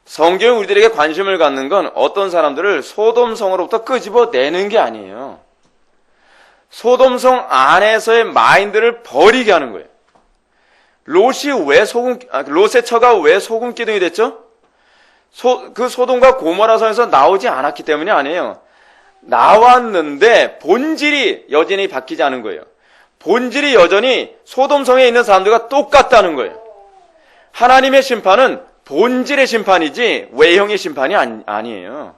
S1: 성경이 우리들에게 관심을 갖는 건 어떤 사람들을 소돔성으로부터 끄집어내는 게 아니에요. 소돔성 안에서의 마인드를 버리게 하는 거예요. 롯의 처가 왜 소금 기둥이 됐죠? 그 소돔과 고모라 성에서 나오지 않았기 때문이 아니에요. 나왔는데 본질이 여전히 바뀌지 않은 거예요. 본질이 여전히 소돔성에 있는 사람들과 똑같다는 거예요. 하나님의 심판은 본질의 심판이지 외형의 심판이 아니에요.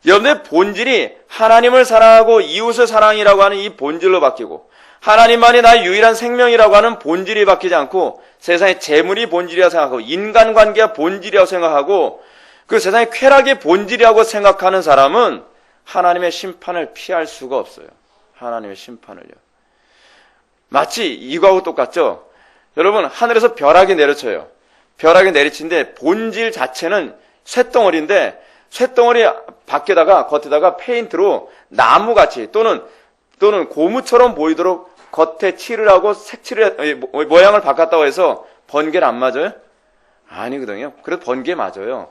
S1: 여러분의 본질이 하나님을 사랑하고 이웃을 사랑이라고 하는 이 본질로 바뀌고 하나님만이 나의 유일한 생명이라고 하는 본질이 바뀌지 않고 세상의 재물이 본질이라고 생각하고 인간관계가 본질이라고 생각하고 그 세상의 쾌락이 본질이라고 생각하는 사람은 하나님의 심판을 피할 수가 없어요. 하나님의 심판을요. 마치 이거하고 똑같죠? 여러분 하늘에서 벼락이 내려쳐요. 벼락이 내리치는데 본질 자체는 쇳덩어리인데 쇳덩어리 밖에다가 겉에다가 페인트로 나무같이 또는 고무처럼 보이도록 겉에 칠을 하고 색칠을 모양을 바꿨다고 해서 번개를 안 맞아요? 아니거든요. 그래도 번개 맞아요.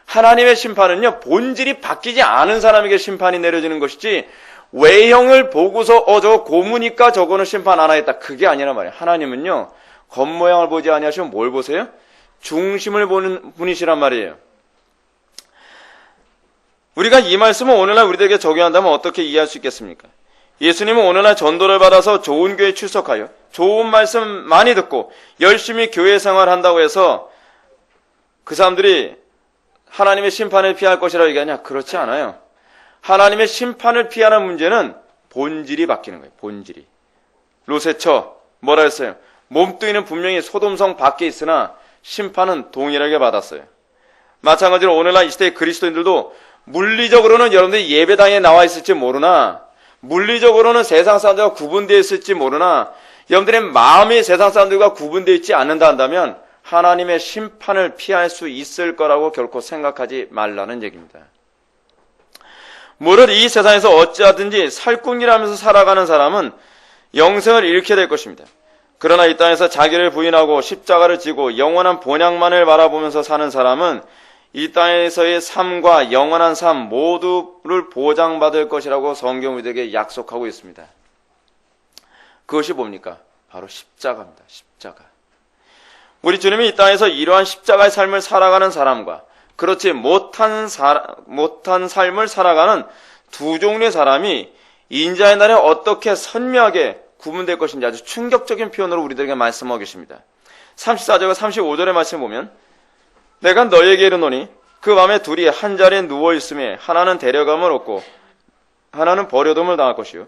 S1: 하나님의 심판은요 본질이 바뀌지 않은 사람에게 심판이 내려지는 것이지 외형을 보고서 저거 고무니까 저거는 심판 안 하겠다 그게 아니란 말이에요. 하나님은요 겉모양을 보지 아니하시면 뭘 보세요? 중심을 보는 분이시란 말이에요. 우리가 이 말씀을 오늘날 우리들에게 적용한다면 어떻게 이해할 수 있겠습니까? 예수님은 오늘날 전도를 받아서 좋은 교회에 출석하여 좋은 말씀 많이 듣고 열심히 교회 생활한다고 해서 그 사람들이 하나님의 심판을 피할 것이라고 얘기하냐? 그렇지 않아요. 하나님의 심판을 피하는 문제는 본질이 바뀌는 거예요. 본질이. 롯의 처 뭐라 했어요? 몸뚱이는 분명히 소돔성 밖에 있으나 심판은 동일하게 받았어요. 마찬가지로 오늘날 이 시대의 그리스도인들도 물리적으로는 여러분들이 예배당에 나와 있을지 모르나 물리적으로는 세상 사람들과 구분되어 있을지 모르나 여러분들의 마음이 세상 사람들과 구분되어 있지 않는다 한다면 하나님의 심판을 피할 수 있을 거라고 결코 생각하지 말라는 얘기입니다. 무릇 이 세상에서 어찌하든지 살궁이라면서 살아가는 사람은 영생을 잃게 될 것입니다. 그러나 이 땅에서 자기를 부인하고 십자가를 지고 영원한 본향만을 바라보면서 사는 사람은 이 땅에서의 삶과 영원한 삶 모두를 보장받을 것이라고 성경 우리에게 약속하고 있습니다. 그것이 뭡니까? 바로 십자가입니다. 십자가. 우리 주님이 이 땅에서 이러한 십자가의 삶을 살아가는 사람과 그렇지 못한 삶을 살아가는 두 종류의 사람이 인자의 날에 어떻게 선명하게 구분될 것인지 아주 충격적인 표현으로 우리들에게 말씀하고 계십니다. 34절과 35절의 말씀을 보면 내가 너희에게 이르노니 그 밤에 둘이 한 자리에 누워있음에 하나는 데려감을 얻고 하나는 버려둠을 당할 것이요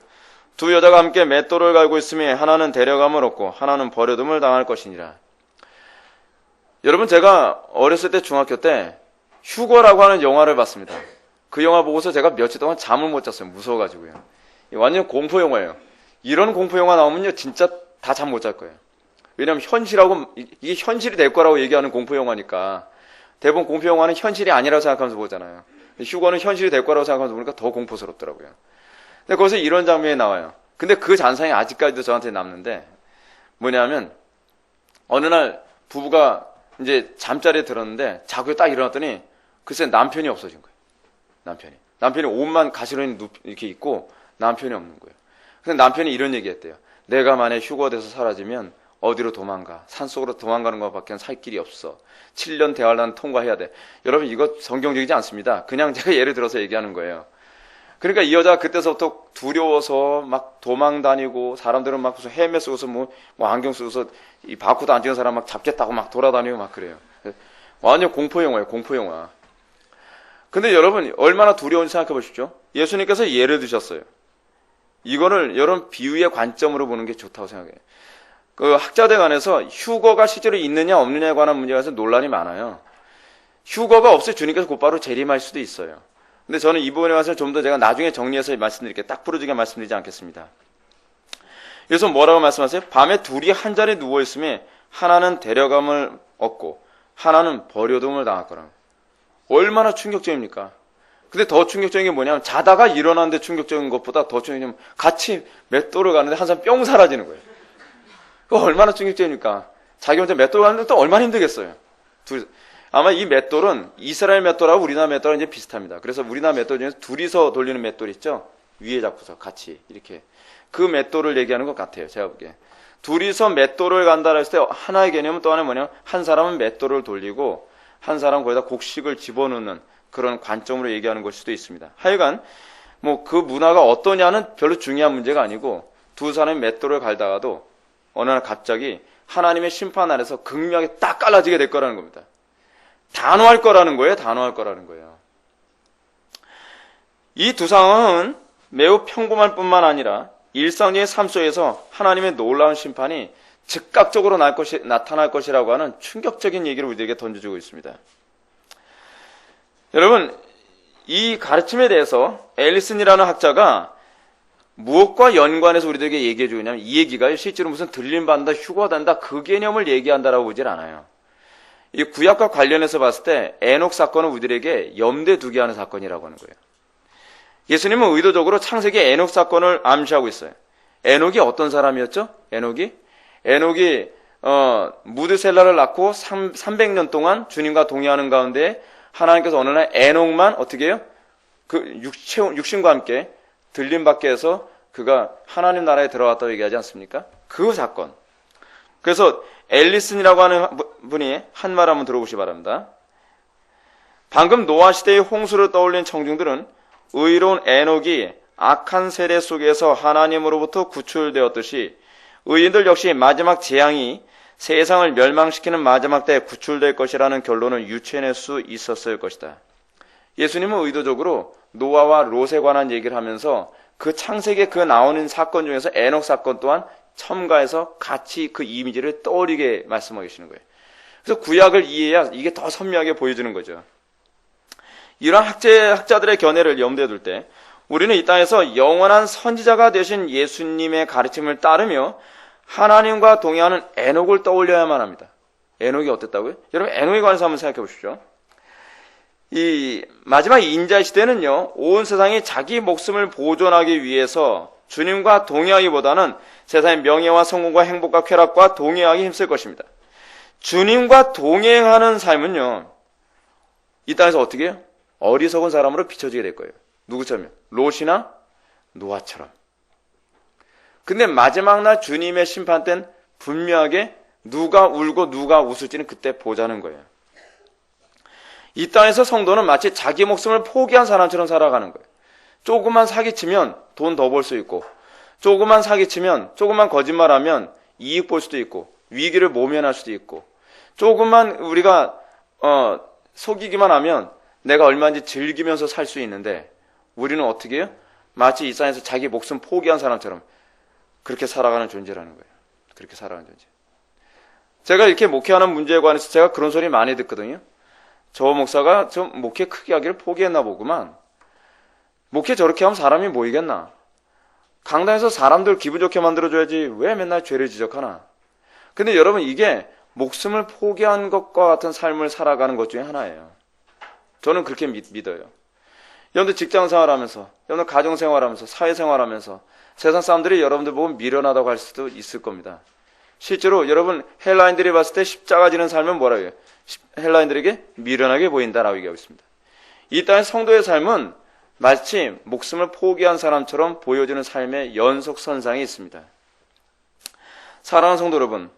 S1: 두 여자가 함께 맷돌을 갈고 있음에 하나는 데려감을 얻고 하나는 버려둠을 당할 것이니라. 여러분 제가 어렸을 때 중학교 때 휴거라고 하는 영화를 봤습니다. 그 영화 보고서 제가 며칠 동안 잠을 못 잤어요. 무서워가지고요. 완전 공포 영화예요. 이런 공포 영화 나오면요 진짜 다 잠 못 잘 거예요. 왜냐하면 이게 현실이 될 거라고 얘기하는 공포 영화니까 대부분 공포 영화는 현실이 아니라고 생각하면서 보잖아요. 휴거는 현실이 될 거라고 생각하면서 보니까 더 공포스럽더라고요. 근데 거기서 이런 장면이 나와요. 근데 그 잔상이 아직까지도 저한테 남는데 뭐냐면 어느 날 부부가 이제 잠자리에 들었는데 자고 딱 일어났더니 글쎄 남편이 없어진 거예요. 남편이 옷만 가시런히 이렇게 입고 남편이 없는 거예요. 근데 남편이 이런 얘기했대요. 내가 만약에 휴거돼서 사라지면 어디로 도망가? 산속으로 도망가는 것밖에 살 길이 없어. 7년 대환란 통과해야 돼. 여러분 이거 성경적이지 않습니다. 그냥 제가 예를 들어서 얘기하는 거예요. 그러니까 이 여자가 그때서부터 두려워서 막 도망 다니고 사람들은 막 무슨 헬멧 쓰고서 뭐 안경 쓰고서 이 바코드 안 찍은 사람 막 잡겠다고 막 돌아다니고 막 그래요. 완전 공포 영화예요, 공포 영화. 근데 여러분 얼마나 두려운지 생각해 보십시오. 예수님께서 예를 드셨어요. 이거를 여러분 비유의 관점으로 보는 게 좋다고 생각해요. 그 학자들 간에서 휴거가 실제로 있느냐 없느냐에 관한 문제에서 논란이 많아요. 휴거가 없을 주님께서 곧바로 재림할 수도 있어요. 근데 저는 이 부분에 관해서 좀 더 제가 나중에 정리해서 말씀드릴게요. 딱 부러지게 말씀드리지 않겠습니다. 그래서 뭐라고 말씀하세요? 밤에 둘이 한 자리에 누워있으면 하나는 데려감을 얻고 하나는 버려둠을 당할 거라고. 얼마나 충격적입니까? 근데 더 충격적인 게 뭐냐면 자다가 일어났는데 충격적인 것보다 더 충격적인 게 같이 맷돌을 가는데 한 사람 뿅 사라지는 거예요. 그거 얼마나 충격적입니까? 자기 혼자 맷돌 가는데 또 얼마나 힘들겠어요. 아마 이 맷돌은 이스라엘 맷돌하고 우리나라 맷돌은 이제 비슷합니다. 그래서 우리나라 맷돌 중에서 둘이서 돌리는 맷돌 있죠? 위에 잡고서 같이 이렇게. 그 맷돌을 얘기하는 것 같아요. 제가 보기에. 둘이서 맷돌을 간다고 했을 때 하나의 개념은 또 하나 뭐냐면 한 사람은 맷돌을 돌리고 한 사람은 거기다 곡식을 집어넣는 그런 관점으로 얘기하는 걸 수도 있습니다. 하여간 뭐 그 문화가 어떠냐는 별로 중요한 문제가 아니고 두 사람이 맷돌을 갈다가도 어느 날 갑자기 하나님의 심판 아래서 극명하게 딱 갈라지게 될 거라는 겁니다. 단호할 거라는 거예요. 단호할 거라는 거예요. 이 두 상황은 매우 평범할 뿐만 아니라 일상적인 삶 속에서 하나님의 놀라운 심판이 즉각적으로 나타날 것이라고 하는 충격적인 얘기를 우리에게 던져주고 있습니다. 여러분, 이 가르침에 대해서 앨리슨이라는 학자가 무엇과 연관해서 우리들에게 얘기해 주냐면 이 얘기가 실제로 무슨 들림받는다, 휴거한다 그 개념을 얘기한다라고 보질 않아요. 이 구약과 관련해서 봤을 때 에녹 사건은 우리들에게 염두에 두게 하는 사건이라고 하는 거예요. 예수님은 의도적으로 창세기 에녹 사건을 암시하고 있어요. 에녹이 어떤 사람이었죠? 에녹이 무드셀라를 낳고 300년 동안 주님과 동행하는 가운데 하나님께서 어느 날 에녹만 어떻게 해요? 그 육신과 함께 들림받게 해서 그가 하나님 나라에 들어갔다고 얘기하지 않습니까? 그 사건. 그래서 앨리슨이라고 하는 분이 한 말 한번 들어보시기 바랍니다. 방금 노아 시대의 홍수를 떠올린 청중들은 의로운 에녹이 악한 세대 속에서 하나님으로부터 구출되었듯이 의인들 역시 마지막 재앙이 세상을 멸망시키는 마지막 때에 구출될 것이라는 결론을 유추해낼 수 있었을 것이다. 예수님은 의도적으로 노아와 롯에 관한 얘기를 하면서 그 창세기에 그 나오는 사건 중에서 에녹 사건 또한 첨가해서 같이 그 이미지를 떠올리게 말씀하고 계시는 거예요. 그래서 구약을 이해해야 이게 더 선명하게 보여주는 거죠. 이러한 학자들의 견해를 염두에 둘 때 우리는 이 땅에서 영원한 선지자가 되신 예수님의 가르침을 따르며 하나님과 동행하는 에녹을 떠올려야만 합니다. 에녹이 어땠다고요? 여러분 에녹에 관해서 한번 생각해 보십시오. 이 마지막 인자 시대는요, 온 세상이 자기 목숨을 보존하기 위해서 주님과 동행하기보다는 세상의 명예와 성공과 행복과 쾌락과 동행하기 힘쓸 것입니다. 주님과 동행하는 삶은요, 이 땅에서 어떻게 해요? 어리석은 사람으로 비춰지게 될 거예요. 누구처럼? 롯이나 노아처럼. 근데 마지막 날 주님의 심판 때는 분명하게 누가 울고 누가 웃을지는 그때 보자는 거예요. 이 땅에서 성도는 마치 자기 목숨을 포기한 사람처럼 살아가는 거예요. 조금만 사기치면 돈 더 벌 수 있고, 조금만 사기치면, 조금만 거짓말하면 이익 볼 수도 있고, 위기를 모면할 수도 있고, 조금만 우리가 속이기만 하면 내가 얼마인지 즐기면서 살 수 있는데, 우리는 어떻게 해요? 마치 이 땅에서 자기 목숨 포기한 사람처럼 그렇게 살아가는 존재라는 거예요. 그렇게 살아가는 존재. 제가 이렇게 목회하는 문제에 관해서 제가 그런 소리 많이 듣거든요. 저 목사가 좀 목회 크게 하기를 포기했나 보구만. 목회 저렇게 하면 사람이 모이겠나? 강당에서 사람들 기분 좋게 만들어줘야지 왜 맨날 죄를 지적하나? 근데 여러분 이게 목숨을 포기한 것과 같은 삶을 살아가는 것 중에 하나예요. 저는 그렇게 믿어요. 여러분들 직장 생활하면서, 여러분들 가정 생활하면서, 사회 생활하면서 세상 사람들이 여러분들 보고 미련하다고 할 수도 있을 겁니다. 실제로 여러분 헬라인들이 봤을 때 십자가 지는 삶은 뭐라고 해요? 헬라인들에게 미련하게 보인다라고 얘기하고 있습니다. 이 땅의 성도의 삶은 마치 목숨을 포기한 사람처럼 보여주는 삶의 연속선상에 있습니다. 사랑하는 성도 여러분,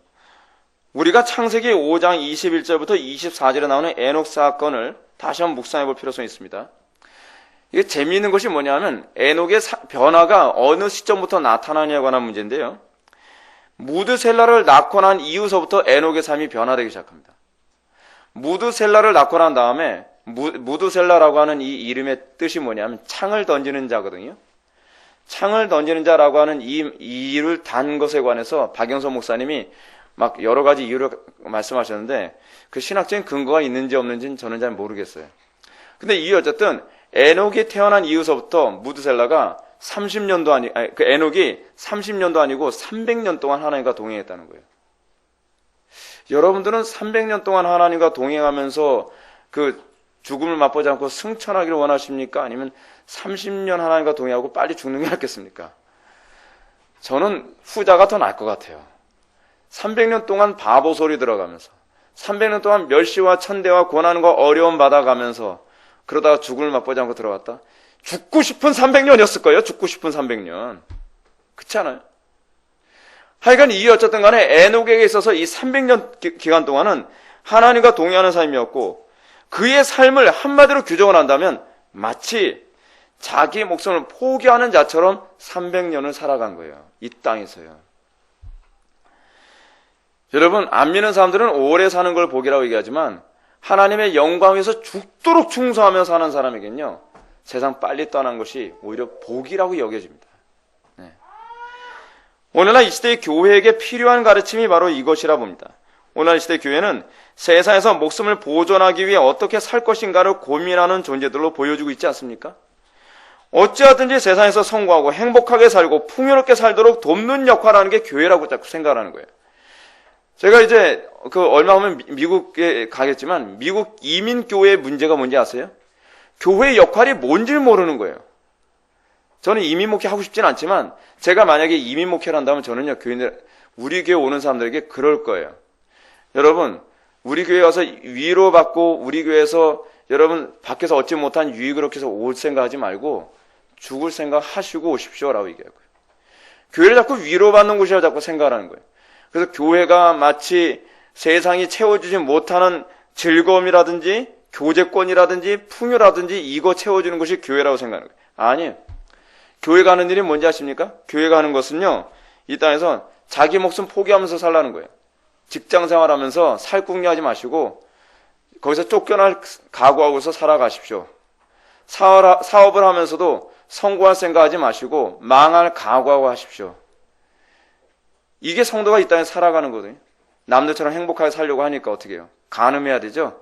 S1: 우리가 창세기 5장 21절부터 24절에 나오는 에녹 사건을 다시 한번 묵상해 볼 필요성이 있습니다. 이게 재미있는 것이 뭐냐면 에녹의 변화가 어느 시점부터 나타나냐에 관한 문제인데요. 무드셀라를 낳고 난 이후서부터 에녹의 삶이 변화되기 시작합니다. 무드셀라를 낳고 난 다음에 무드셀라라고 하는 이 이름의 뜻이 뭐냐면 창을 던지는 자거든요. 창을 던지는 자라고 하는 이 이유를 단 것에 관해서 박영선 목사님이 막 여러 가지 이유를 말씀하셨는데 그 신학적인 근거가 있는지 없는지는 저는 잘 모르겠어요. 근데 이 어쨌든 에녹이 태어난 이후서부터 무드셀라가 30년도 그 에녹이 30년도 아니고 300년 동안 하나님과 동행했다는 거예요. 여러분들은 300년 동안 하나님과 동행하면서 그 죽음을 맛보지 않고 승천하기를 원하십니까? 아니면 30년 하나님과 동행하고 빨리 죽는 게 낫겠습니까? 저는 후자가 더 나을 것 같아요. 300년 동안 바보 소리 들어가면서 300년 동안 멸시와 천대와 고난과 어려움 받아가면서 그러다가 죽음을 맛보지 않고 들어갔다. 죽고 싶은 300년이었을 거예요. 죽고 싶은 300년. 그렇지 않아요? 하여간 이 어쨌든 간에 에녹에게 있어서 이 300년 기간 동안은 하나님과 동행하는 삶이었고 그의 삶을 한마디로 규정을 한다면 마치 자기 목숨을 포기하는 자처럼 300년을 살아간 거예요. 이 땅에서요. 여러분, 안 믿는 사람들은 오래 사는 걸 복이라고 얘기하지만 하나님의 영광 위해서 죽도록 충성하며 사는 사람에겐요. 세상 빨리 떠난 것이 오히려 복이라고 여겨집니다. 네. 오늘날 이 시대의 교회에게 필요한 가르침이 바로 이것이라 봅니다. 오늘날 이 시대의 교회는 세상에서 목숨을 보존하기 위해 어떻게 살 것인가를 고민하는 존재들로 보여주고 있지 않습니까? 어찌하든지 세상에서 성공하고 행복하게 살고 풍요롭게 살도록 돕는 역할을 하는 게 교회라고 자꾸 생각하는 거예요. 제가 이제 얼마 후면 미국에 가겠지만 미국 이민교회의 문제가 뭔지 아세요? 교회의 역할이 뭔지를 모르는 거예요. 저는 이민 목회하고 싶진 않지만 제가 만약에 이민 목회를 한다면 저는요, 우리 교회 오는 사람들에게 그럴 거예요. 여러분, 우리 교회 와서 위로받고 우리 교회에서 여러분 밖에서 얻지 못한 유익을 얻기 위해서 올 생각하지 말고 죽을 생각 하시고 오십시오라고 얘기하고요. 교회를 자꾸 위로받는 곳이라고 자꾸 생각하는 거예요. 그래서 교회가 마치 세상이 채워주지 못하는 즐거움이라든지 교제권이라든지 풍요라든지 이거 채워주는 것이 교회라고 생각하는 거예요. 아니, 교회가 하는 일이 뭔지 아십니까? 교회가 하는 것은요, 이 땅에서 자기 목숨 포기하면서 살라는 거예요. 직장 생활하면서 살궁리 하지 마시고 거기서 쫓겨날 각오하고서 살아가십시오. 사업을 하면서도 성공할 생각하지 마시고 망할 각오하고 하십시오. 이게 성도가 이 땅에 살아가는 거거든요. 남들처럼 행복하게 살려고 하니까 어떻게 해요? 간음해야 되죠?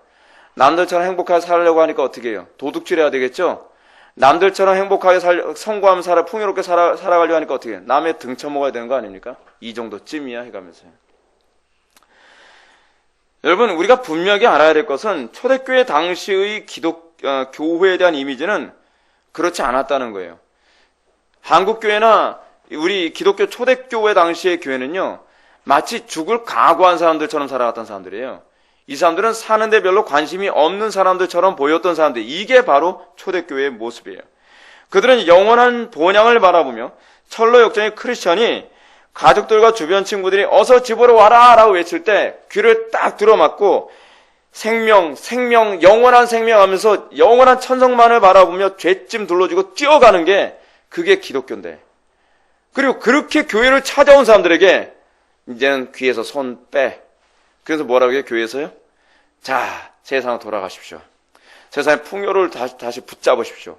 S1: 남들처럼 행복하게 살려고 하니까 어떻게 해요? 도둑질해야 되겠죠? 남들처럼 행복하게 성공하면 풍요롭게 살아가려고 하니까 어떻게 해요? 남의 등 쳐먹어야 되는 거 아닙니까? 이 정도쯤이야 해가면서요. 여러분, 우리가 분명히 알아야 될 것은 초대교회 당시의 교회에 대한 이미지는 그렇지 않았다는 거예요. 한국교회나 우리 기독교 초대교회 당시의 교회는요, 마치 죽을 각오한 사람들처럼 살아갔던 사람들이에요. 이 사람들은 사는데 별로 관심이 없는 사람들처럼 보였던 사람들, 이게 바로 초대교회의 모습이에요. 그들은 영원한 본향을 바라보며 철로 역정의 크리스천이 가족들과 주변 친구들이 어서 집으로 와라 라고 외칠 때 귀를 딱 들어맞고 생명, 영원한 생명 하면서 영원한 천성만을 바라보며 죄짐 둘러주고 뛰어가는 게 그게 기독교인데, 그리고 그렇게 교회를 찾아온 사람들에게 이제는 귀에서 손 빼. 그래서 뭐라고 해요? 교회에서요? 자, 세상으로 돌아가십시오. 세상의 풍요를 다시 붙잡으십시오.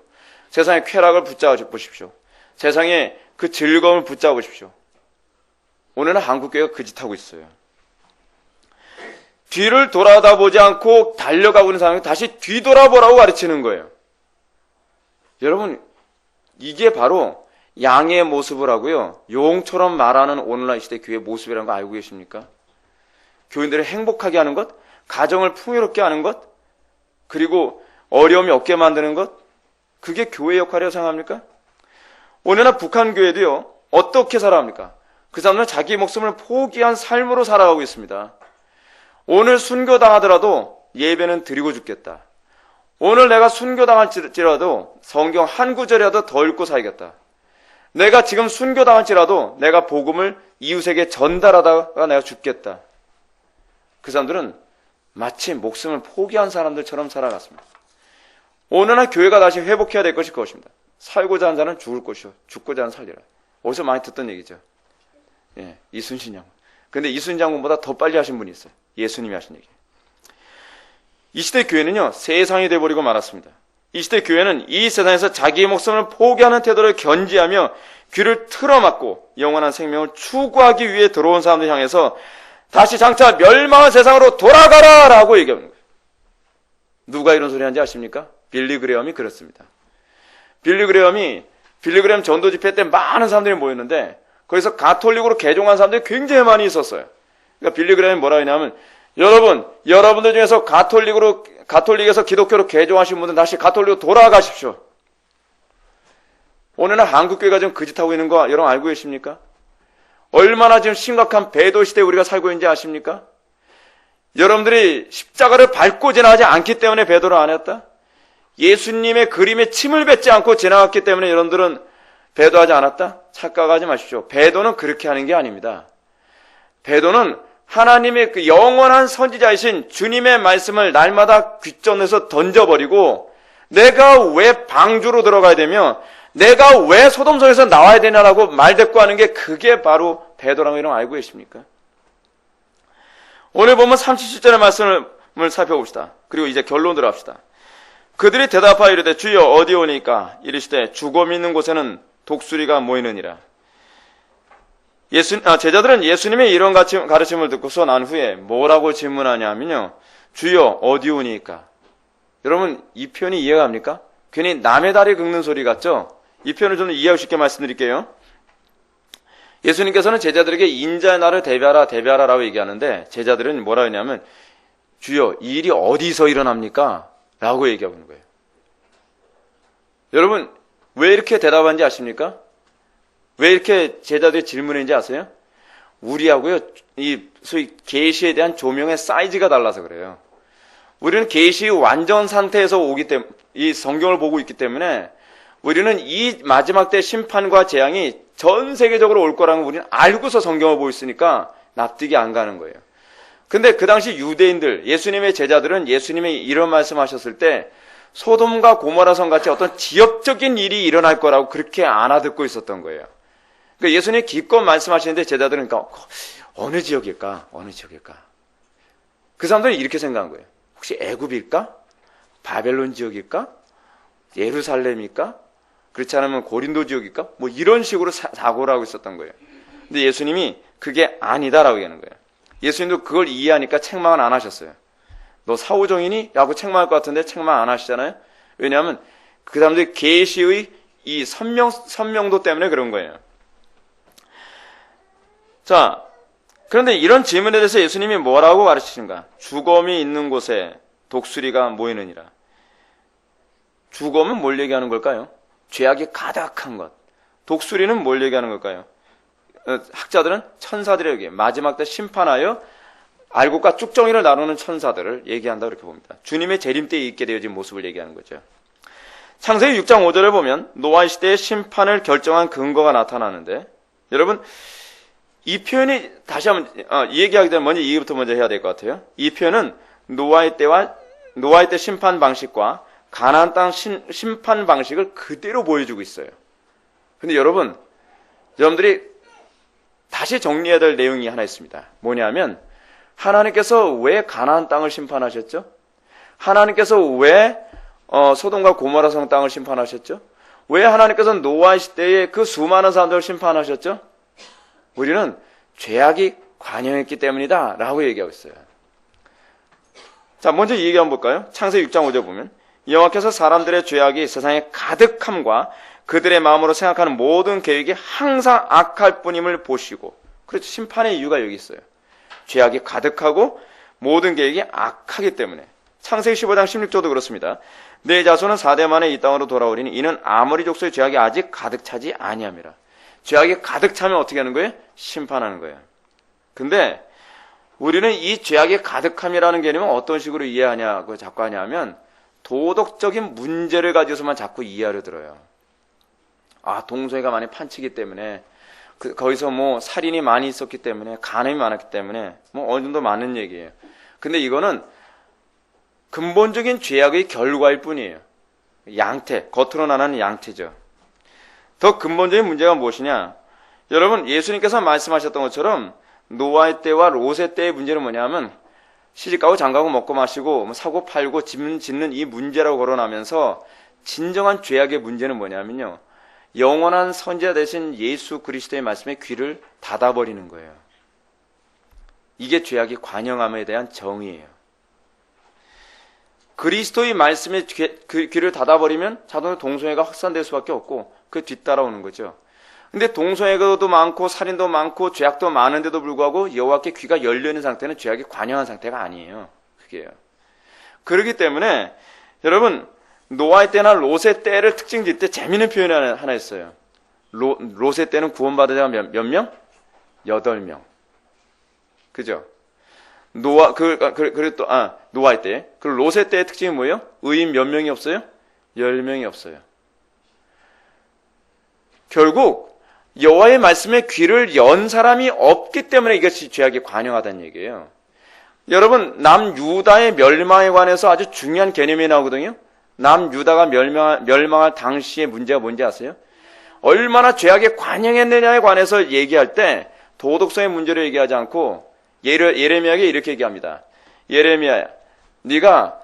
S1: 세상의 쾌락을 붙잡으십시오. 세상의 그 즐거움을 붙잡으십시오. 오늘은 한국교회가 그 짓 하고 있어요. 뒤를 돌아다보지 않고 달려가고 있는 사람이 다시 뒤돌아보라고 가르치는 거예요. 여러분, 이게 바로 양의 모습을 하고요, 용처럼 말하는 오늘날 시대 교회의 모습이라는 거 알고 계십니까? 교인들을 행복하게 하는 것, 가정을 풍요롭게 하는 것, 그리고 어려움이 없게 만드는 것, 그게 교회 역할이라고 생각합니까? 오늘날 북한 교회도요, 어떻게 살아갑니까? 그 사람들은 자기 목숨을 포기한 삶으로 살아가고 있습니다. 오늘 순교당하더라도 예배는 드리고 죽겠다. 오늘 내가 순교당할지라도 성경 한 구절이라도 더 읽고 살겠다. 내가 지금 순교당할지라도 내가 복음을 이웃에게 전달하다가 내가 죽겠다. 그 사람들은 마치 목숨을 포기한 사람들처럼 살아갔습니다. 오늘날 교회가 다시 회복해야 될 것이 그것입니다. 살고자 하는 자는 죽을 것이요 죽고자 하는 살리라. 어디서 많이 듣던 얘기죠. 예, 이순신 장군. 근데 이순신 장군보다 더 빨리 하신 분이 있어요. 예수님이 하신 얘기. 이 시대 교회는요, 세상이 돼버리고 말았습니다. 이 시대 교회는 이 세상에서 자기의 목숨을 포기하는 태도를 견지하며 귀를 틀어막고 영원한 생명을 추구하기 위해 들어온 사람들 향해서 다시 장차 멸망한 세상으로 돌아가라! 라고 얘기하는 거예요. 누가 이런 소리 하는지 아십니까? 빌리 그레엄이 그랬습니다. 빌리 그레엄 전도 집회 때 많은 사람들이 모였는데 거기서 가톨릭으로 개종한 사람들이 굉장히 많이 있었어요. 그러니까 빌리 그레엄이 뭐라 하냐면 여러분들 중에서 가톨릭에서 기독교로 개종하신 분들은 다시 가톨릭으로 돌아가십시오. 오늘날 한국교회가 지금 그 짓하고 있는 거 여러분 알고 계십니까? 얼마나 지금 심각한 배도 시대에 우리가 살고 있는지 아십니까? 여러분들이 십자가를 밟고 지나가지 않기 때문에 배도를 안 했다? 예수님의 그림에 침을 뱉지 않고 지나갔기 때문에 여러분들은 배도하지 않았다? 착각하지 마십시오. 배도는 그렇게 하는 게 아닙니다. 배도는 하나님의 그 영원한 선지자이신 주님의 말씀을 날마다 귀전에서 던져버리고 내가 왜 방주로 들어가야 되며 내가 왜 소돔성에서 나와야 되냐라고 말대꾸하는 게 그게 바로 배도라는 거 이런 거 알고 계십니까? 오늘 보면 37절의 말씀을 살펴봅시다. 그리고 이제 결론 들어갑시다. 그들이 대답하여 이르되 주여 어디 오니까 이르시되 죽음이 있는 곳에는 독수리가 모이느니라. 제자들은 예수님의 이런 가르침을 듣고서 난 후에 뭐라고 질문하냐면요. 주여 어디 오니까. 여러분 이 표현이 이해가 갑니까? 괜히 남의 다리 긁는 소리 같죠? 이 표현을 좀 이해하기 쉽게 말씀드릴게요. 예수님께서는 제자들에게 인자의 날을 대비하라라고 얘기하는데 제자들은 뭐라 하냐면 주여 이 일이 어디서 일어납니까? 라고 얘기하고 있는 거예요. 여러분 왜 이렇게 대답하는지 아십니까? 왜 이렇게 제자들이 질문했는지 아세요? 우리하고요 이 소위 계시에 대한 조명의 사이즈가 달라서 그래요. 우리는 계시의 완전 상태에서 이 성경을 보고 있기 때문에 우리는 이 마지막 때 심판과 재앙이 전 세계적으로 올 거라는 걸 우리는 알고서 성경을 보고 있으니까 납득이 안 가는 거예요. 근데 그 당시 유대인들, 예수님의 제자들은 예수님이 이런 말씀하셨을 때 소돔과 고모라 성 같이 어떤 지역적인 일이 일어날 거라고 그렇게 알아듣고 있었던 거예요. 그러니까 예수님이 기껏 말씀하시는데 제자들은 그러니까 어느 지역일까? 그 사람들은 이렇게 생각한 거예요. 혹시 애굽일까? 바벨론 지역일까? 예루살렘일까? 그렇지 않으면 고린도 지역일까? 뭐 이런 식으로 사고를 하고 있었던 거예요. 근데 예수님이 그게 아니다라고 얘기하는 거예요. 예수님도 그걸 이해하니까 책망은 안 하셨어요. 너 사후종이니? 라고 책망할 것 같은데 책망 안 하시잖아요. 왜냐하면 그 사람들이 계시의 이 선명도 때문에 그런 거예요. 자, 그런데 이런 질문에 대해서 예수님이 뭐라고 가르치신가? 죽음이 있는 곳에 독수리가 모이느니라. 죽음은 뭘 얘기하는 걸까요? 죄악이 가득한 것. 독수리는 뭘 얘기하는 걸까요? 학자들은 천사들에게 마지막 때 심판하여 알곡과 쭉정이를 나누는 천사들을 얘기한다 그렇게 봅니다. 주님의 재림 때에 있게 되어진 모습을 얘기하는 거죠. 창세기 6장 5절을 보면 노아 시대의 심판을 결정한 근거가 나타나는데 여러분 이 표현이 다시 한번 얘기하기 전에 먼저 이해부터 먼저 해야 될 것 같아요. 이 표현은 노아의 때 심판 방식과 가나안 땅 심판 방식을 그대로 보여주고 있어요. 근데 여러분들이 다시 정리해야 될 내용이 하나 있습니다. 뭐냐면 하나님께서 왜 가나안 땅을 심판하셨죠? 하나님께서 왜 소돔과 고모라 성 땅을 심판하셨죠? 왜 하나님께서 노아 시대에 그 수많은 사람들을 심판하셨죠? 우리는 죄악이 관영했기 때문이다 라고 얘기하고 있어요. 자, 먼저 이 얘기 한번 볼까요? 창세기 6장 5절 보면 여호와께서 사람들의 죄악이 세상에 가득함과 그들의 마음으로 생각하는 모든 계획이 항상 악할 뿐임을 보시고, 그렇죠. 심판의 이유가 여기 있어요. 죄악이 가득하고 모든 계획이 악하기 때문에. 창세기 15장 16절도 그렇습니다. 내 자손은 4대 만에 이 땅으로 돌아오리니 이는 아모리 족속의 죄악이 아직 가득 차지 아니함이라. 죄악이 가득 차면 어떻게 하는 거예요? 심판하는 거예요. 근데 우리는 이 죄악이 가득함이라는 개념은 어떤 식으로 이해하냐고 자꾸 하냐면 도덕적인 문제를 가지고서만 자꾸 이해하려 들어요. 아, 동서이가 많이 판치기 때문에 거기서 뭐 살인이 많이 있었기 때문에 간음이 많았기 때문에 뭐 어느 정도 맞는 얘기예요. 근데 이거는 근본적인 죄악의 결과일 뿐이에요. 양태, 겉으로 나타나는 양태죠. 더 근본적인 문제가 무엇이냐? 여러분, 예수님께서 말씀하셨던 것처럼 노아의 때와 롯의 때의 문제는 뭐냐면 시집가고 장가고 먹고 마시고 뭐 사고 팔고 집 짓는 이 문제라고 거론하면서 진정한 죄악의 문제는 뭐냐면요. 영원한 선지자 되신 예수 그리스도의 말씀에 귀를 닫아버리는 거예요. 이게 죄악의 관영함에 대한 정의예요. 그리스도의 말씀에 귀를 닫아버리면 자동으로 동성애가 확산될 수밖에 없고 그 뒤따라오는 거죠. 근데 동성애도 많고 살인도 많고 죄악도 많은데도 불구하고 여호와께 귀가 열려있는 상태는 죄악이 관영한 상태가 아니에요. 그게요. 그렇기 때문에 여러분 노아의 때나 롯의 때를 특징 짓 때 재미있는 표현이 하나 있어요. 롯의 때는 구원받은 자가 몇 명? 8명. 그죠? 노아의 때. 그리고 롯의 때의 특징이 뭐예요? 의인 몇 명이 없어요? 10명이 없어요. 결국 여호와의 말씀에 귀를 연 사람이 없기 때문에 이것이 죄악이 관영하다는 얘기예요. 여러분, 남유다의 멸망에 관해서 아주 중요한 개념이 나오거든요. 남유다가 멸망할 당시의 문제가 뭔지 아세요? 얼마나 죄악에 관영했느냐에 관해서 얘기할 때 도덕성의 문제를 얘기하지 않고 예레미야에게 이렇게 얘기합니다. 예레미야야, 네가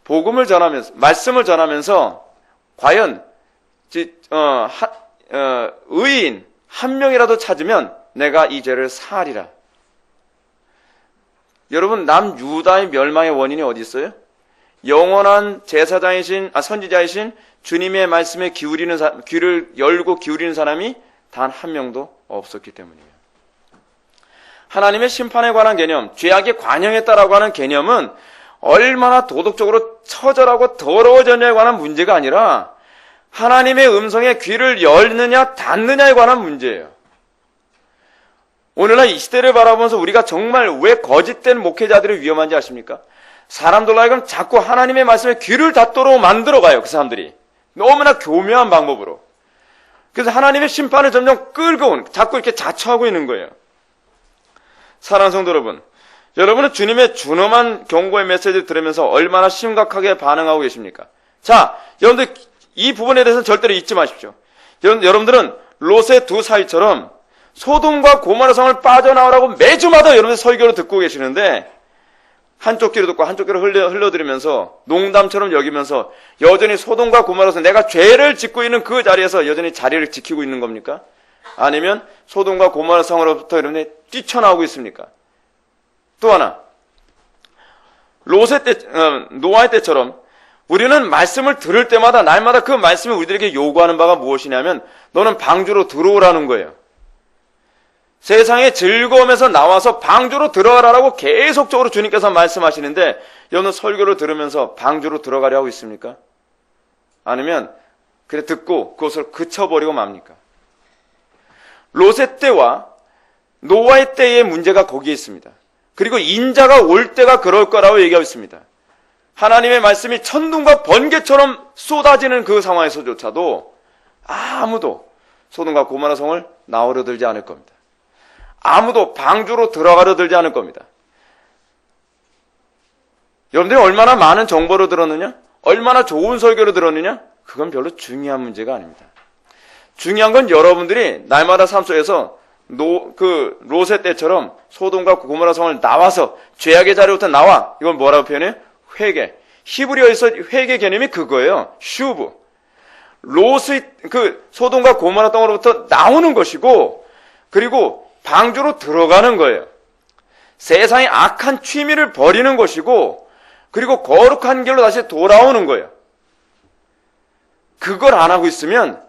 S1: 복음을 전하면서 말씀을 전하면서 과연 의인 한 명이라도 찾으면 내가 이 죄를 사하리라. 여러분, 남유다의 멸망의 원인이 어디 있어요? 영원한 제사장이신 선지자이신 주님의 말씀에 귀를 열고 기울이는 사람이 단 한 명도 없었기 때문이에요. 하나님의 심판에 관한 개념, 죄악에 관영했다라고 하는 개념은 얼마나 도덕적으로 처절하고 더러워졌냐에 관한 문제가 아니라 하나님의 음성에 귀를 열느냐 닫느냐에 관한 문제예요. 오늘날 이 시대를 바라보면서 우리가 정말 왜 거짓된 목회자들이 위험한지 아십니까? 사람들로 하여금 자꾸 하나님의 말씀에 귀를 닫도록 만들어가요. 그 사람들이. 너무나 교묘한 방법으로. 그래서 하나님의 심판을 점점 끌고 자꾸 이렇게 자처하고 있는 거예요. 사랑하는 성도 여러분, 여러분은 주님의 준엄한 경고의 메시지를 들으면서 얼마나 심각하게 반응하고 계십니까? 자, 여러분들 이 부분에 대해서는 절대로 잊지 마십시오. 여러분들은 롯의 두 사이처럼 소돔과 고모라 성을 빠져나오라고 매주마다 여러분들 설교를 듣고 계시는데 한쪽 귀로 듣고 한쪽 귀로 흘려들으면서 농담처럼 여기면서 여전히 소돔과 고모라 성 내가 죄를 짓고 있는 그 자리에서 여전히 자리를 지키고 있는 겁니까? 아니면 소돔과 고모라 성으로부터 여러분이 뛰쳐나오고 있습니까? 또 하나, 노아의 때처럼 우리는 말씀을 들을 때마다 날마다 그 말씀이 우리들에게 요구하는 바가 무엇이냐면 너는 방주로 들어오라는 거예요. 세상의 즐거움에서 나와서 방주로 들어가라고 계속적으로 주님께서 말씀하시는데 여러분 설교를 들으면서 방주로 들어가려 하고 있습니까? 아니면 그래 듣고 그것을 그쳐버리고 맙니까? 롯의 때와 노아의 때의 문제가 거기에 있습니다. 그리고 인자가 올 때가 그럴 거라고 얘기하고 있습니다. 하나님의 말씀이 천둥과 번개처럼 쏟아지는 그 상황에서조차도 아무도 소돔과 고모라 성을 나오려 들지 않을 겁니다. 아무도 방주로 들어가려 들지 않을 겁니다. 여러분들이 얼마나 많은 정보를 들었느냐? 얼마나 좋은 설교를 들었느냐? 그건 별로 중요한 문제가 아닙니다. 중요한 건 여러분들이 날마다 삶 속에서 롯의 때처럼 소돔과 고모라 성을 나와서 죄악의 자리부터 나와. 이건 뭐라고 표현해요? 회개. 히브리어에서 회개 개념이 그거예요. 슈브. 롯의 소돔과 고모라 땅으로부터 나오는 것이고 그리고 방주로 들어가는 거예요. 세상의 악한 취미를 버리는 것이고 그리고 거룩한 길로 다시 돌아오는 거예요. 그걸 안 하고 있으면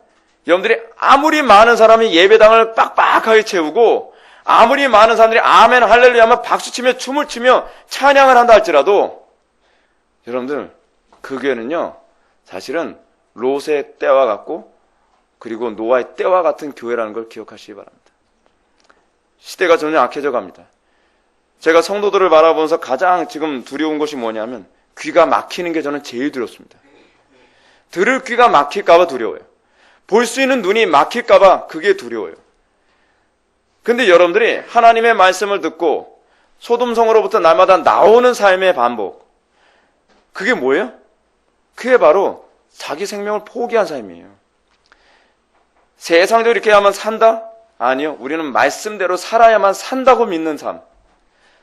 S1: 여러분들이 아무리 많은 사람이 예배당을 빡빡하게 채우고 아무리 많은 사람들이 아멘 할렐루야 하면 박수치며 춤을 추며 찬양을 한다 할지라도 여러분들 그 교회는요 사실은 롯의 때와 같고 그리고 노아의 때와 같은 교회라는 걸 기억하시기 바랍니다. 시대가 점점 악해져 갑니다. 제가 성도들을 바라보면서 가장 지금 두려운 것이 뭐냐면 귀가 막히는 게 저는 제일 두렵습니다. 들을 귀가 막힐까 봐 두려워요. 볼 수 있는 눈이 막힐까 봐 그게 두려워요. 근데 여러분들이 하나님의 말씀을 듣고 소돔성으로부터 날마다 나오는 삶의 반복, 그게 뭐예요? 그게 바로 자기 생명을 포기한 삶이에요. 세상대로 이렇게 하면 산다? 아니요. 우리는 말씀대로 살아야만 산다고 믿는 삶.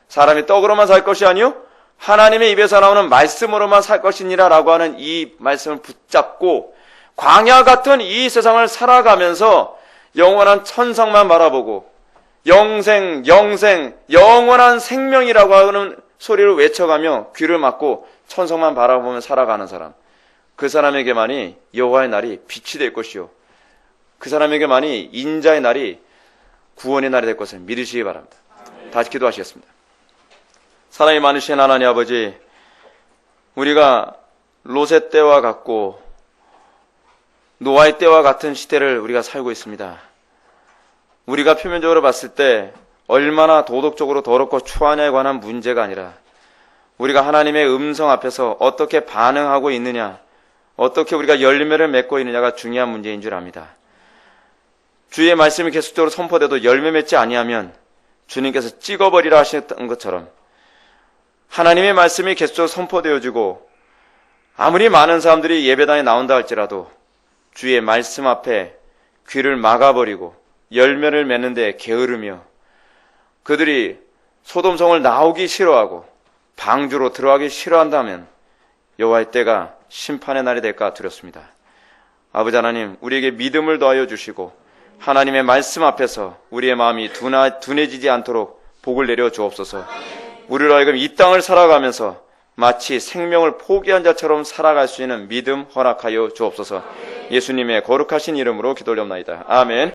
S1: 사람이 떡으로만 살 것이 아니요 하나님의 입에서 나오는 말씀으로만 살 것이니라 라고 하는 이 말씀을 붙잡고 광야 같은 이 세상을 살아가면서 영원한 천상만 바라보고 영생, 영원한 생명이라고 하는 소리를 외쳐가며 귀를 막고 천성만 바라보며 살아가는 사람, 그 사람에게만이 여호와의 날이 빛이 될 것이요 그 사람에게만이 인자의 날이 구원의 날이 될 것을 믿으시기 바랍니다. 다시 기도하시겠습니다. 사랑이 많으신 하나님 아버지, 우리가 롯의 때와 같고 노아의 때와 같은 시대를 우리가 살고 있습니다. 우리가 표면적으로 봤을 때 얼마나 도덕적으로 더럽고 추하냐에 관한 문제가 아니라 우리가 하나님의 음성 앞에서 어떻게 반응하고 있느냐, 어떻게 우리가 열매를 맺고 있느냐가 중요한 문제인 줄 압니다. 주의 말씀이 계속적으로 선포돼도 열매 맺지 아니하면 주님께서 찍어버리라 하셨던 것처럼 하나님의 말씀이 계속적으로 선포되어지고 아무리 많은 사람들이 예배당에 나온다 할지라도 주의 말씀 앞에 귀를 막아버리고 열매를 맺는 데 게으르며 그들이 소돔성을 나오기 싫어하고 방주로 들어가기 싫어한다면 여호와의 때가 심판의 날이 될까 두렵습니다. 아버지 하나님, 우리에게 믿음을 더하여 주시고 하나님의 말씀 앞에서 우리의 마음이 둔해지지 않도록 복을 내려 주옵소서. 우리로 하여금 이 땅을 살아가면서 마치 생명을 포기한 자처럼 살아갈 수 있는 믿음 허락하여 주옵소서. 예수님의 거룩하신 이름으로 기도올려옵나이다. 아멘.